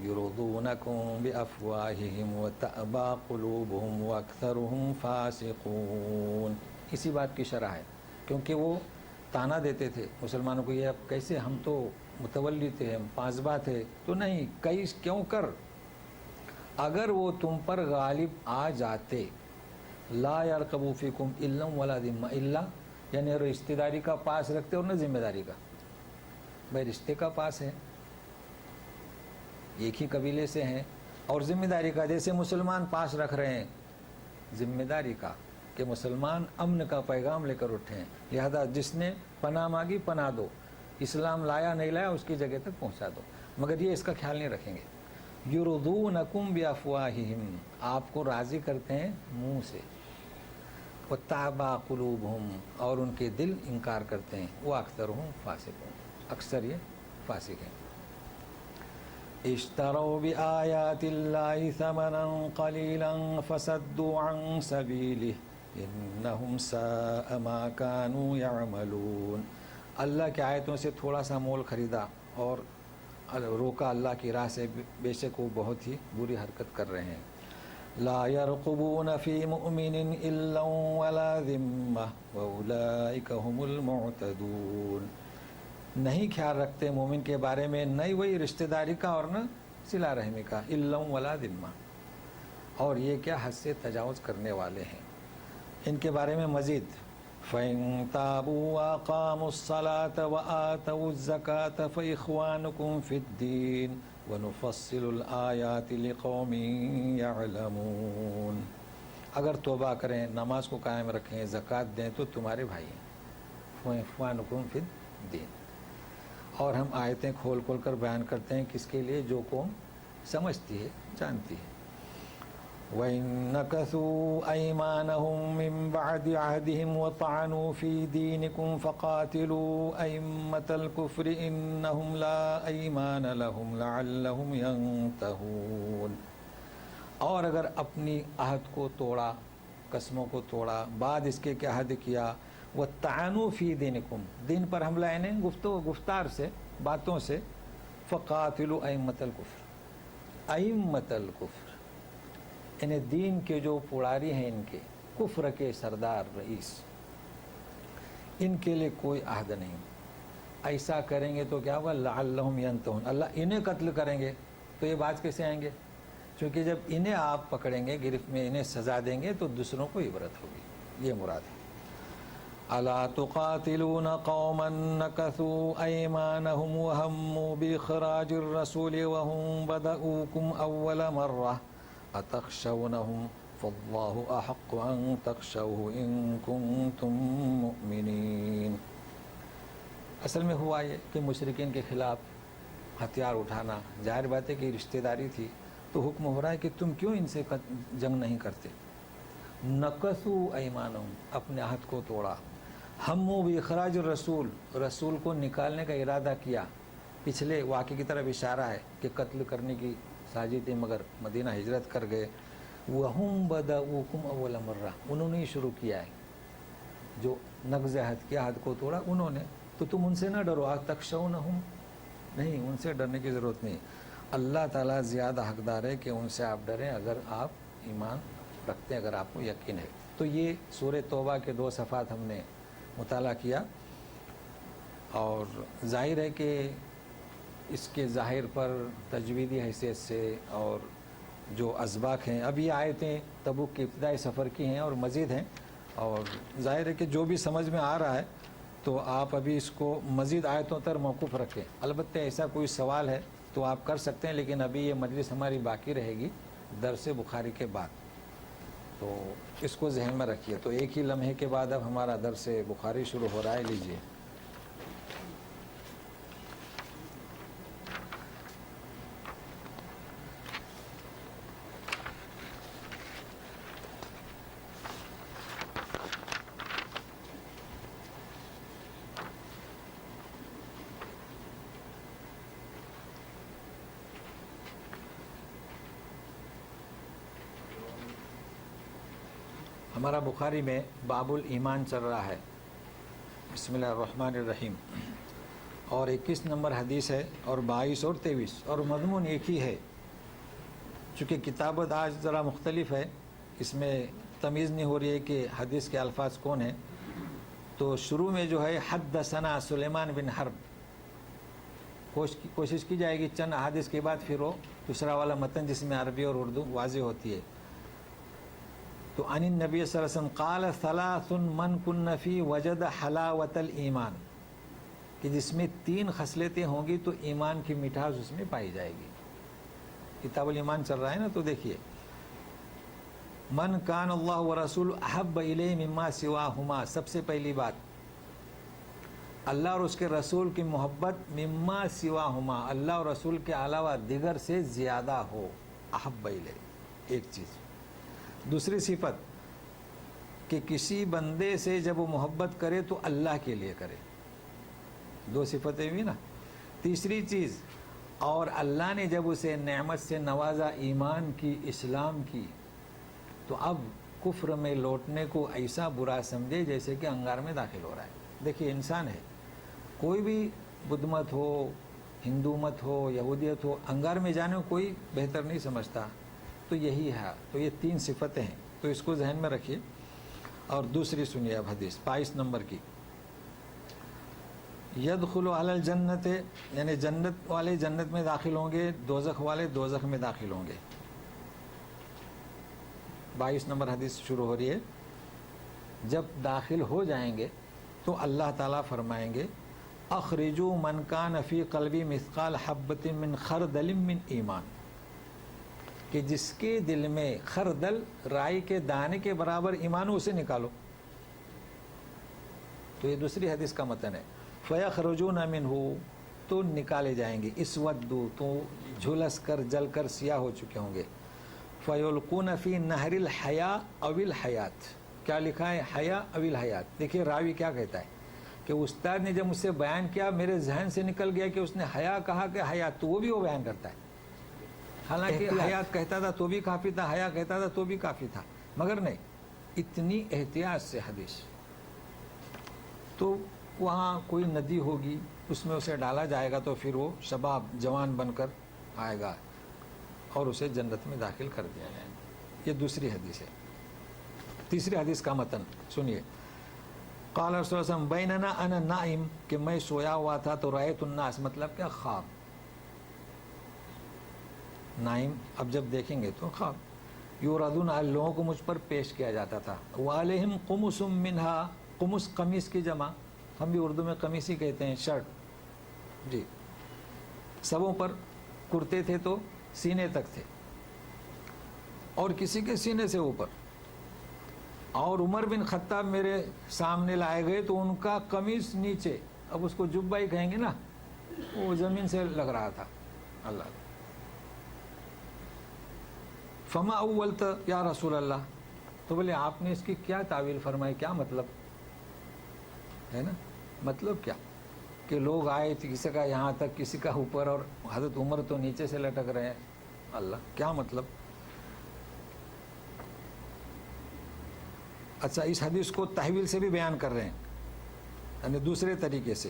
يُرْضُونَكُمْ بِأَفْوَاهِهِمْ وَتَأْبَى قُلُوبُهُمْ وَأَكْثَرُهُمْ فَاسِقُونَ. اسی بات کی شرح ہے، کیونکہ وہ تانا دیتے تھے مسلمانوں کو، یہ اب کیسے، ہم تو متولی تھے، ہم پاسباں تھے. تو نہیں، کیوں کر اگر وہ تم پر غالب آ جاتے. لا یرقبوا فیکم الا ولا ذمہ، الا یعنی رشتہ داری کا پاس رکھتے اور نہ ذمہ داری کا. بھائی رشتے کا پاس ہے، ایک ہی قبیلے سے ہیں، اور ذمہ داری کا جیسے مسلمان پاس رکھ رہے ہیں ذمہ داری کا کہ مسلمان امن کا پیغام لے کر اٹھے ہیں. لہذا جس نے پناہ مانگی پناہ دو، اسلام لایا نہیں لایا اس کی جگہ تک پہنچا دو. مگر یہ اس کا خیال نہیں رکھیں گے. یرضونکم بافواہہم آپ کو راضی کرتے ہیں منہ سے. وتابى قلوبہم اور ان کے دل انکار کرتے ہیں. واکثرہم فاسقون اکثر یہ فاسق ہیں. اشتروا بآیات اللہ ثمنا قلیلا فصدوا عن سبیلہ انہم ساء ما كانوا يعملون. اللہ کی آیتوں سے تھوڑا سا مول خریدا اور روکا اللہ کی راہ سے، بے شک وہ بہت ہی بری حرکت کر رہے ہیں. لا يرقبون في مؤمن الا ولا ذمہ واولئک هم المعتدون. نہیں خیال رکھتے مومن کے بارے میں، نہیں وہی رشتہ داری کا اور نہ صلہ رحمی کا. الا ولا ذمہ، اور یہ کیا حد سے تجاوز کرنے والے ہیں. ان کے بارے میں مزید فَإِن تَابُوا وَأَقَامُوا الصَّلَاةَ وَآتَوُا الزَّكَاةَ فَإِخْوَانُكُمْ فِي الدِّينِ وَنُفَصِّلُ الْآيَاتِ لِقَوْمٍ يَعْلَمُونَ۔ اگر توبہ کریں، نماز کو قائم رکھیں، زکوٰۃ دیں تو تمہارے بھائی ہیں۔ وَإِخْوَانُكُمْ فِي الدِّينِ۔ اور ہم آیتیں کھول کھول کر بیان کرتے ہیں کس کے لیے؟ جو قوم سمجھتی ہے، جانتی ہے۔ وَإِن نَكَثُوا أَيْمَانَهُم مِّن بَعْدِ عَهْدِهِمْ وَطَعَنُوا فِي دِينِكُمْ فَقَاتِلُوا أَئِمَّةَ الْكُفْرِ إِنَّهُمْ لَا أَيْمَانَ لَهُمْ لَعَلَّهُمْ يَنتَهُونَ۔ اور اگر اپنی عہد کو توڑا، قسموں کو توڑا، بعد اس کے کہ عہد کیا، وَطَعَنُوا فِي دِينِكُمْ، دین پر حملہ یعنی گفتار سے، باتوں سے، فَقَاتِلُوا أَئِمَّةَ الْكُفْرِ، أَئِمَّةَ الْكُفْرِ یعنی دین کے جو پڑاری ہیں، ان کے کفر کے سردار، رئیس، ان کے لیے کوئی عہد نہیں۔ ایسا کریں گے تو کیا ہوگا؟ لعلہم ینتہون، اللہ انہیں قتل کریں گے تو یہ بات کیسے آئیں گے؟ کیونکہ جب انہیں آپ پکڑیں گے، گرفت میں انہیں سزا دیں گے تو دوسروں کو عبرت ہوگی، یہ مراد ہے۔ الا تقاتلون قوما نكثوا ايمانهم وهموا باخراج الرسول وهم بدؤوكم اول مره اتخشونهم فالله احق ان تخشوه ان كنتم مؤمنين۔ اصل میں ہوا یہ کہ مشرکین کے خلاف ہتھیار اٹھانا، ظاہر بات ہے کہ رشتہ داری تھی، تو حکم ہو رہا ہے کہ تم کیوں ان سے جنگ نہیں کرتے؟ نکثوا ایمانہم، اپنے عہد کو توڑا، ہموا باخراج الرسول، رسول کو نکالنے کا ارادہ کیا۔ پچھلے واقعے کی طرف اشارہ ہے کہ قتل کرنے کی سازش تھی مگر مدینہ ہجرت کر گئے۔ وَهُمْ بَدَؤُوكُمْ أَوَّلَ مَرَّةٍ، انہوں نے ہی شروع کیا ہے، جو نقض عہد کیا، عہد کو توڑا انہوں نے، تو تم ان سے نہ ڈرو۔ تخشونہم، نہیں، ان سے ڈرنے کی ضرورت نہیں۔ اللہ تعالیٰ زیادہ حقدار ہے کہ ان سے آپ ڈریں اگر آپ ایمان رکھتے ہیں، اگر آپ کو یقین ہے۔ تو یہ سورہ توبہ کے 2 صفحات ہم نے مطالعہ کیا، اور ظاہر ہے کہ اس کے ظاہر پر تجویدی حیثیت سے اور جو اسباق ہیں، اب یہ آیتیں تبوک کے ابتدائی سفر کی ہیں اور مزید ہیں، اور ظاہر ہے کہ جو بھی سمجھ میں آ رہا ہے تو آپ ابھی اس کو مزید آیتوں تر موقوف رکھیں۔ البتہ ایسا کوئی سوال ہے تو آپ کر سکتے ہیں، لیکن ابھی یہ مجلس ہماری باقی رہے گی درس بخاری کے بعد، تو اس کو ذہن میں رکھیے۔ تو ایک ہی لمحے کے بعد اب ہمارا درس بخاری شروع ہو رہا ہے، لیجیے۔ ہمارا بخاری میں باب الایمان چل رہا ہے، بسم اللہ الرحمن الرحیم، اور 21 نمبر حدیث ہے، اور 22 اور 23، اور مضمون ایک ہی ہے۔ چونکہ کتابت آج ذرا مختلف ہے، اس میں تمیز نہیں ہو رہی ہے کہ حدیث کے الفاظ کون ہیں، تو شروع میں جو ہے حدثنا سلیمان بن حرب، کوشش کی جائے گی چند حدیث کے بعد پھر وہ دوسرا والا متن جس میں عربی اور اردو واضح ہوتی ہے۔ تو عن النبی صلی اللہ علیہ وسلم قال ثلاث من کن فی وجد حلاوت الایمان، کہ جس میں 3 خصلتیں ہوں گی تو ایمان کی مٹھاس اس میں پائی جائے گی۔ کتاب الایمان چل رہا ہے نا، تو دیکھیے، من کان اللہ ورسول احب الیہ مما سواہما، سب سے پہلی بات اللہ اور اس کے رسول کی محبت، مما سواہما، اللہ اور رسول کے علاوہ دیگر سے زیادہ ہو، احب الیہ، ایک چیز۔ دوسری صفت کہ کسی بندے سے جب وہ محبت کرے تو اللہ کے لیے کرے، 2 صفتیں ہوئی نا۔ تیسری چیز، اور اللہ نے جب اسے نعمت سے نوازا، ایمان کی، اسلام کی، تو اب کفر میں لوٹنے کو ایسا برا سمجھے جیسے کہ انگار میں داخل ہو رہا ہے۔ دیکھیے انسان ہے، کوئی بھی بدھ مت ہو، ہندو مت ہو، یہودیت ہو، انگار میں جانے کو کوئی بہتر نہیں سمجھتا، تو یہی ہے۔ تو یہ 3 صفتیں ہیں، تو اس کو ذہن میں رکھیے۔ اور دوسری سنیے اب حدیث 22 نمبر کی، یدخل علی الجنت، یعنی جنت والے جنت میں داخل ہوں گے، دوزخ والے دوزخ میں داخل ہوں گے۔ 22 نمبر حدیث شروع ہو رہی ہے، جب داخل ہو جائیں گے تو اللہ تعالیٰ فرمائیں گے اخرجوا من کان فی قلبی مثقال حبۃ من خردل من ایمان، کہ جس کے دل میں خردل رائی کے دانے کے برابر ایمان ہو اسے نکالو. تو یہ دوسری حدیث کا متن ہے. فیخرجون منہ، تو نکالے جائیں گے. اسودوا، تو جھلس کر جل کر سیاہ ہو چکے ہوں گے. فیلقون فی نہر الحیا او الحیات، کیا لکھا ہے؟ حیا او الحیات. دیکھیے راوی کیا کہتا ہے کہ استاد نے جب مجھ سے بیان کیا میرے ذہن سے نکل گیا کہ اس نے حیا کہا کہ حیات، تو وہ بھی وہ بیان کرتا ہے. حالانکہ حیات کہتا تھا تو بھی کافی تھا، حیا کہتا تھا تو بھی کافی تھا، مگر نہیں، اتنی احتیاط سے حدیث. تو وہاں کوئی ندی ہوگی، اس میں اسے ڈالا جائے گا تو پھر وہ شباب جوان بن کر آئے گا اور اسے جنت میں داخل کر دیا جائے گا. یہ دوسری حدیث ہے. تیسری حدیث کا متن سنیے. قال رسول اللہ صلی اللہ علیہ وسلم بیننا انا نائم، کہ میں سویا ہوا تھا تو رأیت الناس، مطلب کیا؟ خواب. نائم اب جب دیکھیں گے تو خواب. یوردون، لوگوں کو مجھ پر پیش کیا جاتا تھا. وعلیہم قمص منہا، قمص قمیص کی جمع، ہم بھی اردو میں قمیص ہی کہتے ہیں، شرٹ. جی، سبوں پر کرتے تھے تو سینے تک تھے، اور کسی کے سینے سے اوپر. اور عمر بن خطاب میرے سامنے لائے گئے تو ان کا قمیص نیچے، اب اس کو جبہ ہی کہیں گے نا، وہ زمین سے لگ رہا تھا. اللہ. فما اولت یا رسول اللہ، تو بولے آپ نے اس کی کیا تعویل فرمائی، کیا مطلب ہے نا؟ مطلب کیا کہ لوگ آئے تھے، کسی کا یہاں تک، کسی کا اوپر، اور حضرت عمر تو نیچے سے لٹک رہے ہیں. اللہ، کیا مطلب؟ اچھا، اس حدیث کو تحویل سے بھی بیان کر رہے ہیں، یعنی دوسرے طریقے سے.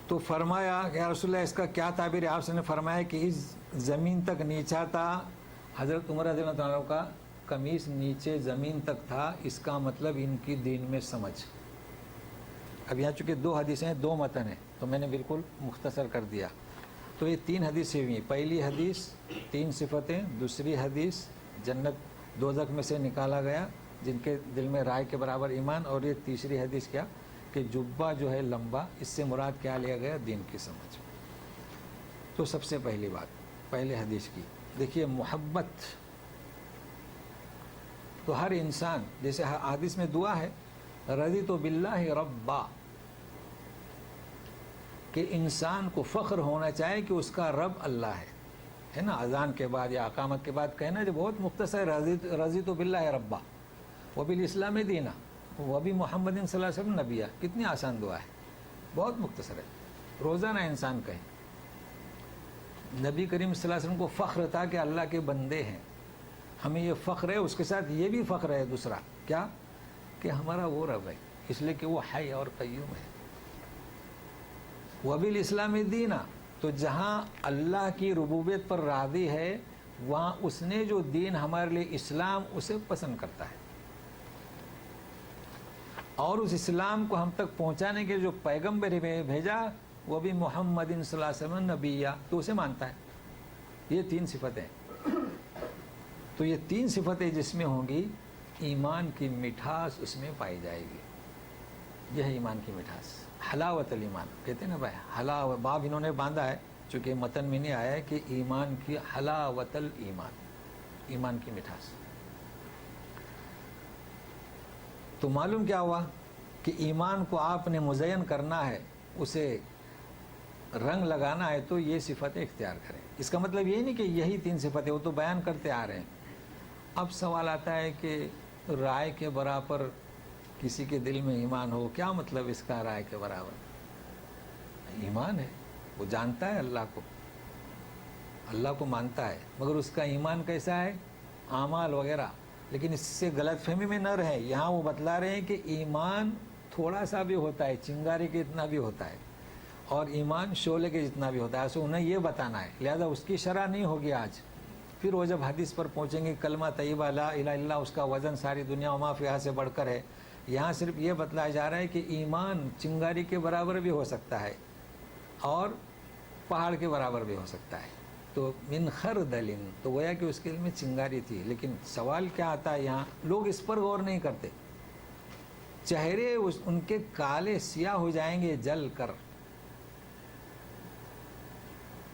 تو فرمایا یا رسول اللہ اس کا کیا تعبیر ہے؟ آپ نے فرمایا کہ اس زمین تک نیچا تھا. حضرت عمر رضی اللہ عنہ کا قمیص نیچے زمین تک تھا، اس کا مطلب ان کی دین میں سمجھ. اب یہاں چونکہ دو حدیثیں ہیں، دو متن ہیں، تو میں نے بالکل مختصر کر دیا. تو یہ تین حدیثیں ہوئی. پہلی حدیث 3 صفتیں، دوسری حدیث جنت دوزخ میں سے نکالا گیا جن کے دل میں رائے کے برابر ایمان، اور یہ تیسری حدیث کیا کہ جبہ جو ہے لمبا، اس سے مراد کیا لیا گیا؟ دین کی سمجھ. تو سب سے پہلی بات پہلے حدیث کی دیکھیے، محبت. تو ہر انسان، جیسے حدیث میں دعا ہے رضیت باللہ ربا، کہ انسان کو فخر ہونا چاہیے کہ اس کا رب اللہ ہے نا. اذان کے بعد یا اقامت کے بعد کہنا جو بہت مختصر، رضیت باللہ ربا وبالاسلام دینا وبمحمد صلی اللہ علیہ وسلم نبیہ. کتنی آسان دعا ہے، بہت مختصر ہے. روزانہ انسان کہیں. نبی کریم صلی اللہ علیہ وسلم کو فخر تھا کہ اللہ کے بندے ہیں، ہمیں یہ فخر ہے. اس کے ساتھ یہ بھی فخر ہے دوسرا، کیا؟ کہ ہمارا وہ رب ہے، اس لیے کہ وہ حی اور قیوم ہے. وبالاسلام دینا، تو جہاں اللہ کی ربوبیت پر راضی ہے وہاں اس نے جو دین ہمارے لیے اسلام، اسے پسند کرتا ہے. اور اس اسلام کو ہم تک پہنچانے کے جو پیغمبر بھیجا وہ بھی محمد صلی اللہ علیہ وسلم نبیہ، تو اسے مانتا ہے. یہ 3 صفتیں. تو یہ 3 صفتیں جس میں ہوں گی، ایمان کی مٹھاس اس میں پائی جائے گی. یہ ہے ایمان کی مٹھاس. حلاوت الایمان کہتے ہیں نا بھائی، حلاوت باب انہوں نے باندھا ہے چونکہ متن میں نہیں آیا ہے کہ ایمان کی حلاوت الایمان، ایمان کی مٹھاس. تو معلوم کیا ہوا کہ ایمان کو آپ نے مزین کرنا ہے، اسے رنگ لگانا ہے، تو یہ صفتیں اختیار کریں. اس کا مطلب یہ نہیں کہ یہی 3 صفتیں، وہ تو بیان کرتے آ رہے ہیں. اب سوال آتا ہے کہ رائے کے برابر کسی کے دل میں ایمان ہو، کیا مطلب اس کا؟ رائے کے برابر ایمان ہے، وہ جانتا ہے اللہ کو مانتا ہے، مگر اس کا ایمان کیسا ہے؟ اعمال وغیرہ. لیکن اس سے غلط فہمی میں نہ رہیں. یہاں وہ بتلا رہے ہیں کہ ایمان تھوڑا سا بھی ہوتا ہے، چنگاری کے اتنا بھی ہوتا ہے، اور ایمان شعلے کے جتنا بھی ہوتا ہے. سو انہیں یہ بتانا ہے، لہذا اس کی شرح نہیں ہوگی آج. پھر وہ جب حدیث پر پہنچیں گے، کلمہ طیبہ لا الہ الا اللہ، اس کا وزن ساری دنیا وما فیہا سے بڑھ کر ہے. یہاں صرف یہ بتلایا جا رہا ہے کہ ایمان چنگاری کے برابر بھی ہو سکتا ہے اور پہاڑ کے برابر بھی ہو سکتا ہے. تو من خردل، تو گویا کہ اس کے دل میں چنگاری تھی. لیکن سوال کیا آتا ہے یہاں، لوگ اس پر غور نہیں کرتے. چہرے ان کے کالے سیاہ ہو جائیں گے جل کر.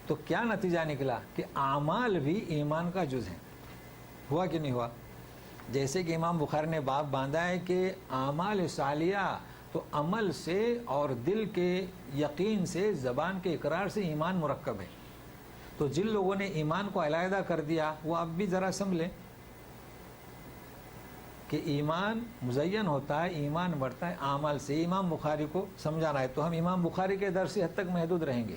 تو کیا نتیجہ نکلا کہ اعمال بھی ایمان کا جز ہیں. ہوا کہ نہیں ہوا؟ جیسے کہ امام بخاری نے باب باندھا ہے کہ اعمال صالحہ تو عمل سے اور دل کے یقین سے، زبان کے اقرار سے ایمان مرکب ہے. تو جن لوگوں نے ایمان کو علیحدہ کر دیا وہ اب بھی ذرا سنبھلیں کہ ایمان مزین ہوتا ہے، ایمان بڑھتا ہے اعمال سے. امام بخاری کو سمجھانا ہے تو ہم امام بخاری کے درس حد تک محدود رہیں گے.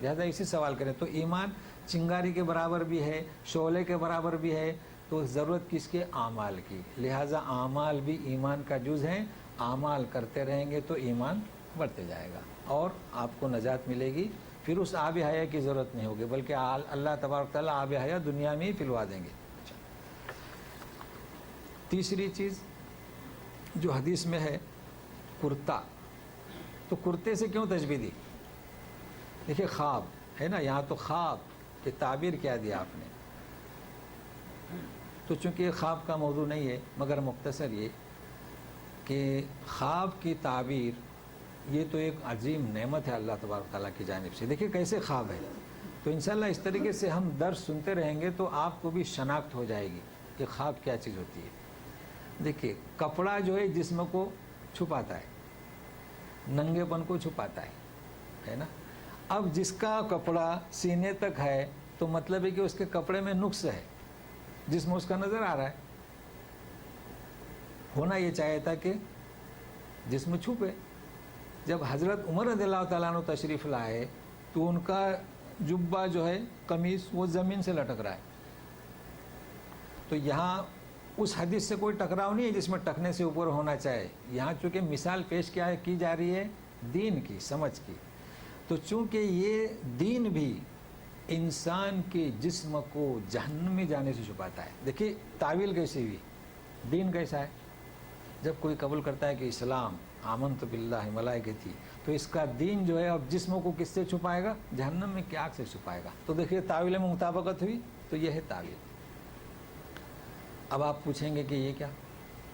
لہذا اسی سوال کریں تو ایمان چنگاری کے برابر بھی ہے، شعلے کے برابر بھی ہے، تو ضرورت کس کے؟ اعمال کی. لہذا اعمال بھی ایمان کا جز ہیں. اعمال کرتے رہیں گے تو ایمان بڑھتے جائے گا اور آپ کو نجات ملے گی. پھر اس آب حیا کی ضرورت نہیں ہوگی، بلکہ اللہ تبارک تعالیٰ آب حیا دنیا میں ہی پلوا دیں گے. تیسری چیز جو حدیث میں ہے، کرتا. تو کرتے سے کیوں تشبیہ دی؟ دیکھیے خواب ہے نا، یہاں تو خواب کی تعبیر کیا دیا آپ نے. تو چونکہ یہ خواب کا موضوع نہیں ہے، مگر مختصر یہ کہ خواب کی تعبیر یہ تو ایک عظیم نعمت ہے اللہ تبارک تعالیٰ کی جانب سے. دیکھیے کیسے خواب ہے. تو انشاءاللہ اس طریقے سے ہم درس سنتے رہیں گے تو آپ کو بھی شناخت ہو جائے گی کہ خواب کیا چیز ہوتی ہے. دیکھیے کپڑا جو ہے جسم کو چھپاتا ہے، ننگے پن کو چھپاتا ہے نا. اب جس کا کپڑا سینے تک ہے تو مطلب ہے کہ اس کے کپڑے میں نقص ہے، جسم اس کا نظر آ رہا ہے. ہونا یہ چاہیے تھا کہ جسم چھپے. جب حضرت عمر رضی اللہ تعالیٰ عنہ تشریف لائے تو ان کا جبہ جو ہے، قمیص، وہ زمین سے لٹک رہا ہے. تو یہاں اس حدیث سے کوئی ٹکراؤ نہیں ہے جس میں ٹکنے سے اوپر ہونا چاہے. یہاں چونکہ مثال پیش کی جا رہی ہے دین کی، سمجھ کی. تو چونکہ یہ دین بھی انسان کے جسم کو جہنم میں جانے سے چھپاتا ہے. دیکھیے تعویل کیسی ہوئی، دین کیسا ہے. جب کوئی قبول کرتا ہے کہ اسلام آمنت باللہ ملائکتی، تو اس کا دین جو ہے اب جسم کو کس سے چھپائے گا؟ جہنم میں کی آگ سے چھپائے گا. تو دیکھیے تعویل میں مطابقت ہوئی. تو یہ ہے تعویل. اب آپ پوچھیں گے کہ یہ کیا؟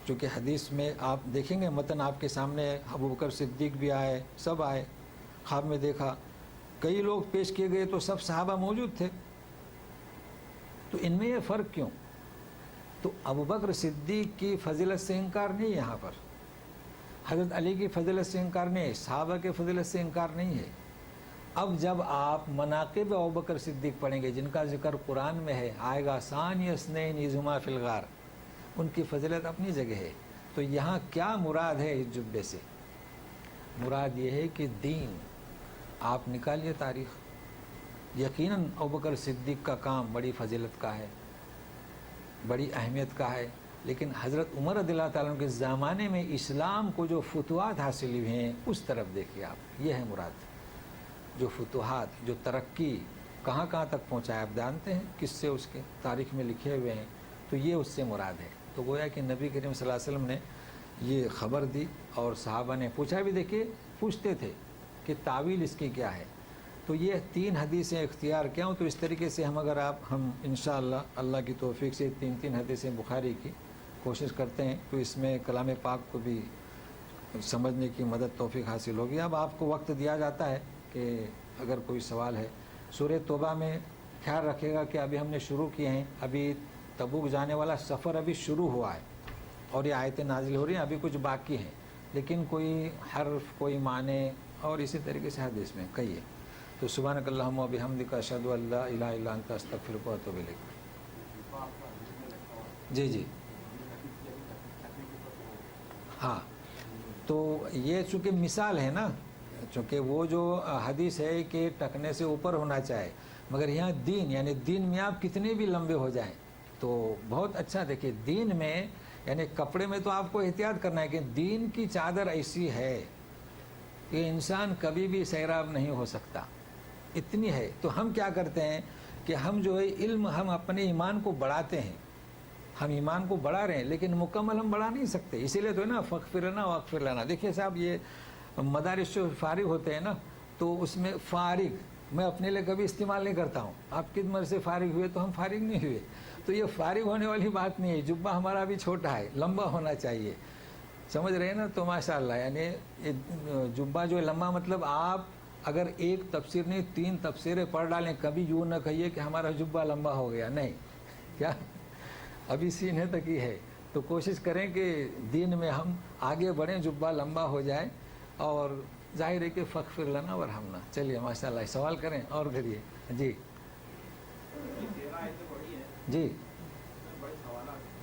چونکہ حدیث میں آپ دیکھیں گے متن آپ کے سامنے، ابوبکر صدیق بھی آئے، سب آئے. خواب میں دیکھا، کئی لوگ پیش کیے گئے تو سب صحابہ موجود تھے. تو ان میں یہ فرق کیوں؟ تو ابوبکر صدیق کی فضیلت سے انکار نہیں ہے یہاں پر، حضرت علی کی فضیلت سے انکار نہیں ہے، صحابہ کے فضیلت سے انکار نہیں ہے. اب جب آپ مناقب ابوبکر صدیق پڑھیں گے جن کا ذکر قرآن میں ہے، آئے گا ثانی اثنین اذ ہما فی الغار، ان کی فضیلت اپنی جگہ ہے. تو یہاں کیا مراد ہے اس جبے سے؟ مراد یہ ہے کہ دین. آپ نکالیے تاریخ، یقیناً ابوبکر صدیق کا کام بڑی فضیلت کا ہے، بڑی اہمیت کا ہے. لیکن حضرت عمر رضی اللہ تعالیٰ عنہ کے زمانے میں اسلام کو جو فتوحات حاصل ہوئے ہیں اس طرف دیکھیے آپ. یہ ہے مراد. جو فتوحات، جو ترقی کہاں کہاں تک پہنچایا آپ جانتے ہیں، کس سے اس کے تاریخ میں لکھے ہوئے ہیں. تو یہ اس سے مراد ہے. تو گویا کہ نبی کریم صلی اللہ علیہ وسلم نے یہ خبر دی اور صحابہ نے پوچھا بھی. دیکھیے پوچھتے تھے کہ تعویل اس کی کیا ہے. تو یہ 3 حدیثیں اختیار کیا ہوں. تو اس طریقے سے ہم انشاءاللہ اللہ کی توفیق سے 3 حدیثیں بخاری کی کوشش کرتے ہیں تو اس میں کلام پاک کو بھی سمجھنے کی مدد توفیق حاصل ہوگی. اب آپ کو وقت دیا جاتا ہے کہ اگر کوئی سوال ہے. سورہ توبہ میں خیال رکھے گا کہ ابھی ہم نے شروع کیے ہیں، ابھی تبوک جانے والا سفر ابھی شروع ہوا ہے اور یہ آیتیں نازل ہو رہی ہیں، ابھی کچھ باقی ہیں. لیکن کوئی حرف، کوئی معنی اور اسی طریقے سے حدیث میں کئی ہے. تو سبحانک اللہم و بحمدک اشہد ان لا الہ الا انت استغفرک و اتوب الیک. جی ہاں. تو یہ چونکہ مثال ہے نا، چونکہ وہ جو حدیث ہے کہ ٹکنے سے اوپر ہونا چاہے، مگر یہاں دین، یعنی دین میں آپ کتنے بھی لمبے ہو جائیں تو بہت اچھا. دیکھیے دین میں یعنی کپڑے میں تو آپ کو احتیاط کرنا ہے کہ دین کی چادر ایسی ہے کہ انسان کبھی بھی سیراب نہیں ہو سکتا، اتنی ہے. تو ہم کیا کرتے ہیں کہ ہم جو ہے علم، ہم اپنے ایمان کو بڑھاتے ہیں، ہم ایمان کو بڑھا رہے ہیں لیکن مکمل ہم بڑھا نہیں سکتے. اسی لیے تو ہے نا فغفر لنا واغفر لنا. دیکھیے صاحب یہ مدارس جو فارغ ہوتے ہیں نا تو اس میں فارغ میں اپنے لیے کبھی استعمال نہیں کرتا ہوں. آپ کس مرض سے فارغ ہوئے تو ہم فارغ نہیں ہوئے. تو یہ فارغ ہونے والی بات نہیں ہے. جبہ ہمارا بھی چھوٹا ہے, لمبا ہونا چاہیے, سمجھ رہے ہیں نا. تو ماشاء اللہ یعنی جبہ جو لمبا مطلب آپ اگر ایک تفسیر نہیں 3 تفسیریں پڑھ ڈالیں, کبھی یوں نہ کہیے کہ ہمارا جبہ لمبا ہو گیا. نہیں, کیا ابھی سینے تک ہی ہے. تو کوشش کریں کہ دین میں ہم آگے بڑھیں, جبہ لمبا ہو جائے. اور ظاہر ہے کہ فغفر لنا ورحمنا. چلیے ماشاء اللہ سوال کریں اور کریے. جی جی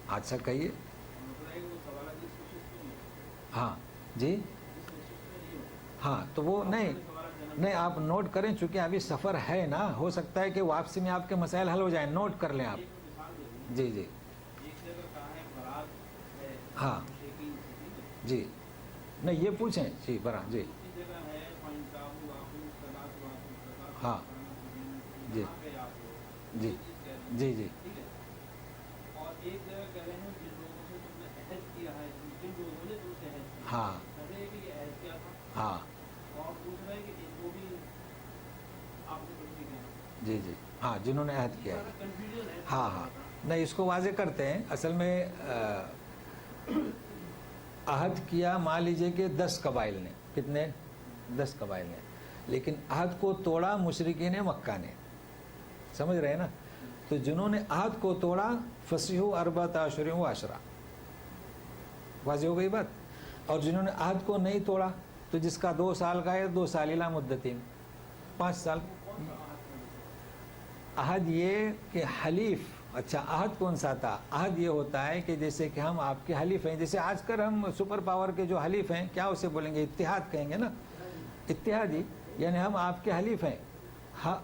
اچھا کہیے. ہاں جی ہاں تو وہ نہیں آپ نوٹ کریں, چونکہ ابھی سفر ہے نا, ہو سکتا ہے کہ واپسی میں آپ کے مسائل حل ہو جائیں. نوٹ کر لیں آپ. جی جی ہاں جی نہیں یہ پوچھیں. جی برا جی ہاں جی جی جی جی ہاں ہاں جی جی ہاں جنہوں نے عہد کیا ہے. ہاں ہاں نہیں اس کو واضح کرتے ہیں. اصل میں عہد کیا مان لیجئے کہ 10 قبائل نے. کتنے؟ 10 قبائل نے. لیکن عہد کو توڑا مشرکین مکہ نے. سمجھ رہے ہیں نا. تو جنہوں نے عہد کو توڑا فسیحوا 4 اشہر و عشرا. واضح ہو گئی بات. اور جنہوں نے عہد کو نہیں توڑا تو جس کا 2 سال کا ہے 2 سال الی مدتین 5 سال. عہد یہ کہ حلیف. اچھا عہد کون سا تھا؟ عہد یہ ہوتا ہے کہ جیسے کہ ہم آپ کے حلیف ہیں, جیسے آج کل ہم سپر پاور کے جو حلیف ہیں کیا اسے بولیں گے؟ اتحاد کہیں گے نا. اتحادی یعنی ہم آپ کے حلیف ہیں.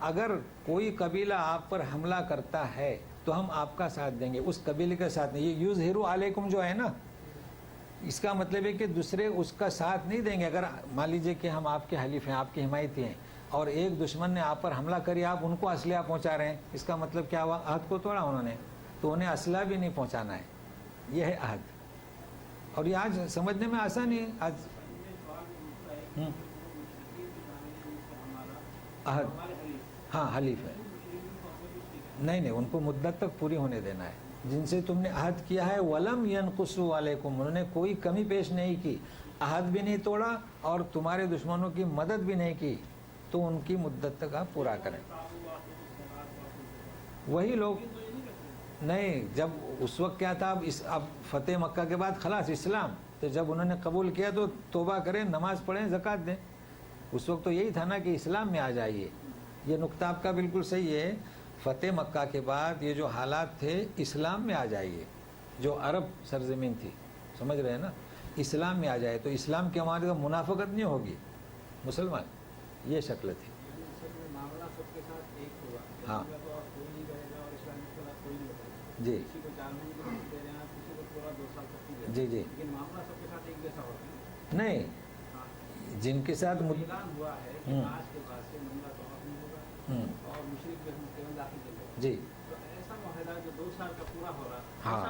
اگر کوئی قبیلہ آپ پر حملہ کرتا ہے تو ہم آپ کا ساتھ دیں گے, اس قبیلے کے ساتھ نہیں. یہ یظہروا علیکم جو ہے نا, اس کا مطلب ہے کہ دوسرے اس کا ساتھ نہیں دیں گے. اگر مان لیجئے کہ ہم آپ کے حلیف ہیں, آپ کے حمایتی ہیں, اور ایک دشمن نے آپ پر حملہ کری, آپ ان کو اسلحہ پہنچا رہے ہیں, اس کا مطلب کیا ہوا؟ عہد کو توڑا انہوں نے. تو انہیں اسلحہ بھی نہیں پہنچانا ہے. یہ ہے عہد. اور یہ آج سمجھنے میں آسان ہے. آج عہد ہاں حلیف ہے. نہیں ان کو مدت تک پوری ہونے دینا ہے. جن سے تم نے عہد کیا ہے ولم ینقصوا علیکم, انہوں نے کوئی کمی پیش نہیں کی, عہد بھی نہیں توڑا اور تمہارے دشمنوں کی مدد بھی نہیں کی, تو ان کی مدت تک آپ پورا کریں. وہی لوگ نہیں, جب اس وقت کیا تھا, اب فتح مکہ کے بعد خلاص اسلام, تو جب انہوں نے قبول کیا تو توبہ کریں, نماز پڑھیں, زکوٰۃ دیں. اس وقت تو یہی تھا نا کہ اسلام میں آ جائیے. یہ نقطہ آپ کا بالکل صحیح ہے. فتح مکہ کے بعد یہ جو حالات تھے, اسلام میں آ جائیے. جو عرب سرزمین تھی, سمجھ رہے ہیں نا, اسلام میں آ جائے تو اسلام کے ہمارے منافقت نہیں ہوگی. مسلمان یہ شکل تھی. ہاں جی جی جی نہیں جن کے ساتھ جی ہاں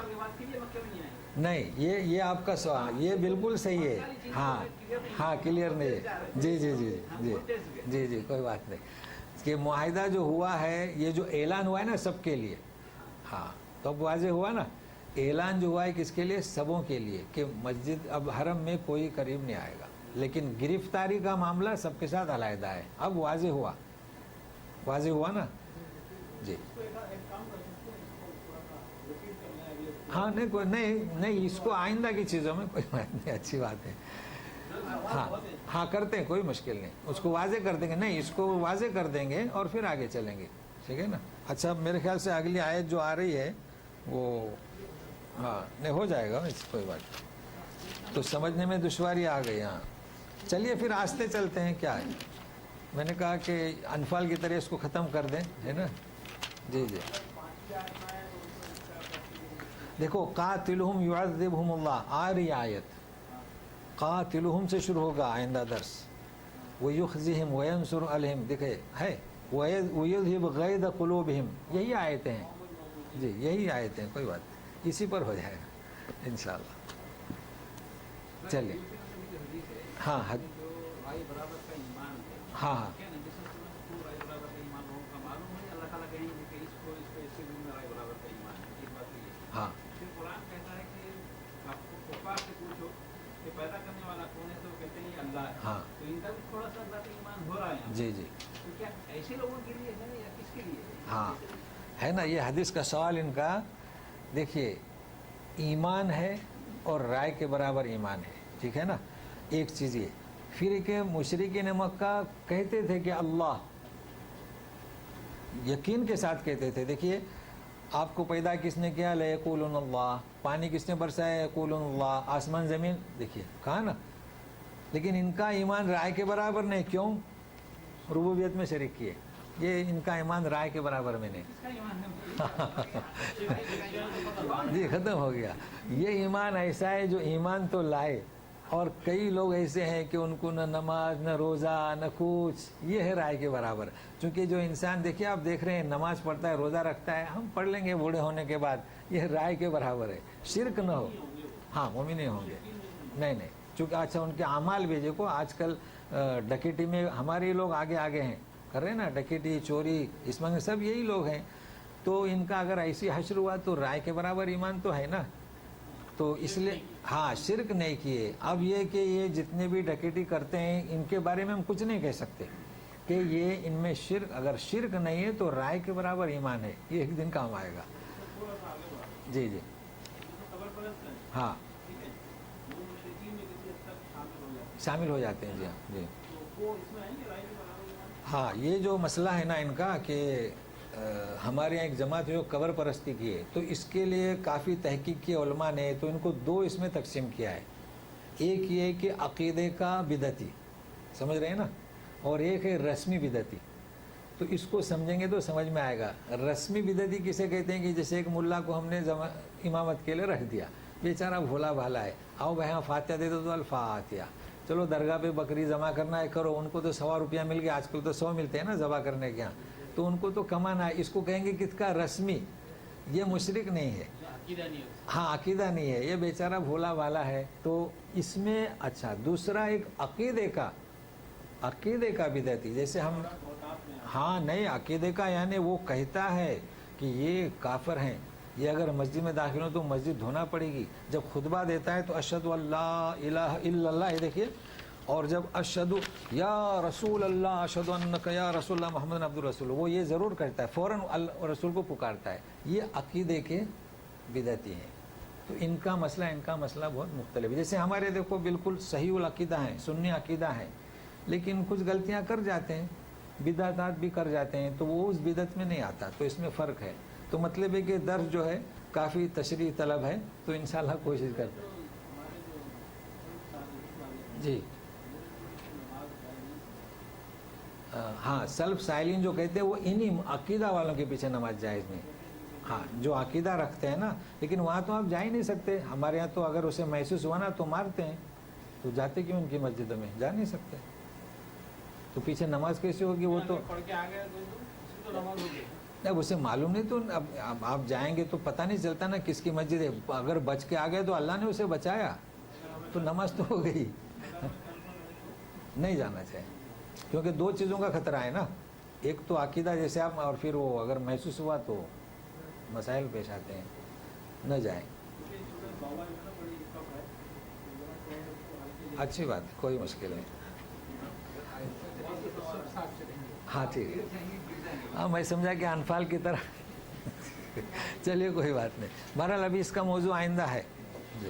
نہیں یہ آپ کا سوال یہ بالکل صحیح ہے. ہاں ہاں کلیئر نہیں ہے. جی جی جی جی جی جی کوئی بات نہیں. کہ معاہدہ جو ہوا ہے, یہ جو اعلان ہوا ہے نا سب کے لیے, ہاں تو اب واضح ہوا نا. اعلان جو ہوا ہے کس کے لیے؟ سبوں کے لیے, کہ مسجد اب حرم میں کوئی قریب نہیں آئے گا. لیکن گرفتاری کا معاملہ سب کے ساتھ علیحدہ ہے. اب واضح ہوا نا. جی ہاں نہیں اس کو آئندہ کی چیزوں میں کوئی بات نہیں, اچھی بات ہے. ہاں کرتے ہیں, کوئی مشکل نہیں. اس کو واضح کر دیں گے, نہیں اس کو واضح کر دیں گے اور پھر آگے چلیں گے. ٹھیک ہے نا. اچھا میرے خیال سے اگلی آیت جو آ رہی ہے وہ ہاں نہیں ہو جائے گا, کوئی بات نہیں. تو سمجھنے میں دشواری آ گئی. ہاں چلیے پھر آستے چلتے ہیں. کیا ہے, میں نے کہا کہ انفال کی طرح اس کو ختم کر دیں, ہے نا. جی جی دیکھو قاتلہم یعذبہم اللہ, آ رہی آیت. قاتلہم سے شروع ہوگا آئندہ درس. ویخزہم وینصر علیہم, دیکھے ہے, ویذہب غیظ قلوبہم, یہی آیتیں ہیں. جی یہی آیتیں ہیں, کوئی بات نہیں, اسی پر ہو جائے گا انشاءاللہ. چلیے ہاں ہاں ہاں ہاں ہے نا، یہ حدیث کا سوال ان کا، دیکھیے ایمان ہے اور رائے کے برابر ایمان ہے، ٹھیک ہے نا، ایک چیز یہ. پھر کہ مشرکین مکہ کہتے تھے کہ اللہ، یقین کے ساتھ کہتے تھے. دیکھیے آپ کو پیدا کس نے کیا؟ لیقولون اللہ. پانی کس نے برسایا؟ یقولون اللہ. آسمان زمین، دیکھیے کہا نا. لیکن ان کا ایمان رائے کے برابر نہیں. کیوں؟ ربوبیت میں شریک کیے. یہ ان کا ایمان رائے کے برابر میں نہیں. جی ختم ہو گیا. یہ ایمان ایسا ہے جو ایمان تو لائے، اور کئی لوگ ایسے ہیں کہ ان کو نہ نماز نہ روزہ نہ کچھ، یہ ہے رائے کے برابر. چونکہ جو انسان دیکھیے آپ دیکھ رہے ہیں نماز پڑھتا ہے روزہ رکھتا ہے، ہم پڑھ لیں گے بوڑھے ہونے کے بعد، یہ رائے کے برابر ہے. شرک نہ ہو. ہاں مومن نہیں ہوں گے، نہیں. چونکہ اچھا ان کے اعمال بھی دیکھو، آج کل ڈکیٹی میں ہمارے لوگ آگے ہیں، کر رہے ہیں نا ڈکیٹی چوری، اس میں سب یہی لوگ ہیں. تو ان کا اگر ایسی حشر ہوا تو رائے کے برابر ایمان تو ہے نا. تو اس لیے ہاں شرک نہیں کیے. اب یہ کہ یہ جتنے بھی ڈکیٹی کرتے ہیں ان کے بارے میں ہم کچھ نہیں کہہ سکتے کہ یہ ان میں شرک، اگر شرک نہیں ہے تو رائے کے برابر ایمان ہے. یہ ایک دن کام آئے گا. جی ہاں شامل ہو جاتے ہیں. جی ہاں یہ جو مسئلہ ہے نا ان کا کہ ہمارے یہاں ایک جماعت جو قبر پرستی کی ہے، تو اس کے لیے کافی تحقیق کی علماء نے، تو ان کو دو اس میں تقسیم کیا ہے. ایک یہ کہ عقیدے کا بدعتی، سمجھ رہے ہیں نا، اور ایک ہے رسمی بدعتی. تو اس کو سمجھیں گے تو سمجھ میں آئے گا. رسمی بدعتی کسے کہتے ہیں کہ جیسے ایک ملا کو ہم نے امامت کے لیے رکھ دیا، بیچارہ بھولا بھالا ہے، آؤ بھائی ہاں فاتحہ دے دو تو الفاتحہ، چلو درگاہ پہ بکری ذبح کرنا ہے کرو. ان کو تو 100 روپیہ مل گیا، آج کل تو 100 ملتے ہیں نا ذبح کرنے کے یہاں، تو ان کو تو کمانا ہے. اس کو کہیں گے کس کا؟ رسمی. یہ مشرک نہیں ہے، ہاں عقیدہ نہیں ہے، یہ بیچارہ بھولا بھالا ہے. تو اس میں اچھا دوسرا ایک عقیدے کا بدعتی، جیسے ہم ہاں نہیں عقیدے کا، یعنی وہ کہتا ہے کہ یہ کافر ہیں، یہ اگر مسجد میں داخل ہو تو مسجد دھونا پڑے گی. جب خطبہ دیتا ہے تو اشہد اللہ الہ الا اللہ، یہ دیکھیے، اور جب اشہد یا رسول اللہ اشہد انک یا رسول اللہ محمد عبد الرسول، وہ یہ ضرور کرتا ہے، فوراً اللہ رسول کو پکارتا ہے. یہ عقیدے کے بدعتی ہیں. تو ان کا مسئلہ بہت مختلف ہے. جیسے ہمارے دیکھو بالکل صحیح العقیدہ ہیں، سنی عقیدہ ہیں، لیکن کچھ غلطیاں کر جاتے ہیں، بدعات بھی کر جاتے ہیں، تو وہ اس بدعت میں نہیں آتا. تو اس میں فرق ہے. تو مطلب ہے کہ درس جو ہے کافی تشریح طلب ہے، تو انشاءاللہ کوشش کرتے ہیں. جی ہاں سیلف سائلنگ جو کہتے ہیں وہ انہی عقیدہ والوں کے پیچھے نماز جائز نہیں. ہاں جو عقیدہ رکھتے ہیں نا، لیکن وہاں تو آپ جا ہی نہیں سکتے. ہمارے یہاں تو اگر اسے محسوس ہوا نا تو مارتے ہیں. تو جاتے کیوں ان کی مسجدوں میں؟ جا نہیں سکتے. تو پیچھے نماز کیسے ہوگی؟ وہ تو اب اسے معلوم نہیں. تو اب آپ جائیں گے تو پتہ نہیں چلتا نا کس کی مسجد ہے. اگر بچ کے آ گئے تو اللہ نے اسے بچایا، تو نماز تو ہو گئی. نہیں جانا چاہیے، کیونکہ دو چیزوں کا خطرہ ہے نا. ایک تو عقیدہ جیسے آپ، اور پھر وہ اگر محسوس ہوا تو مسائل پیش آتے ہیں. نہ جائیں. اچھی بات، کوئی مشکل نہیں. ہاں ٹھیک ہے. ہاں میں سمجھا کہ انفال کی طرح. چلیے کوئی بات نہیں. بہرحال ابھی اس کا موضوع آئندہ ہے. جی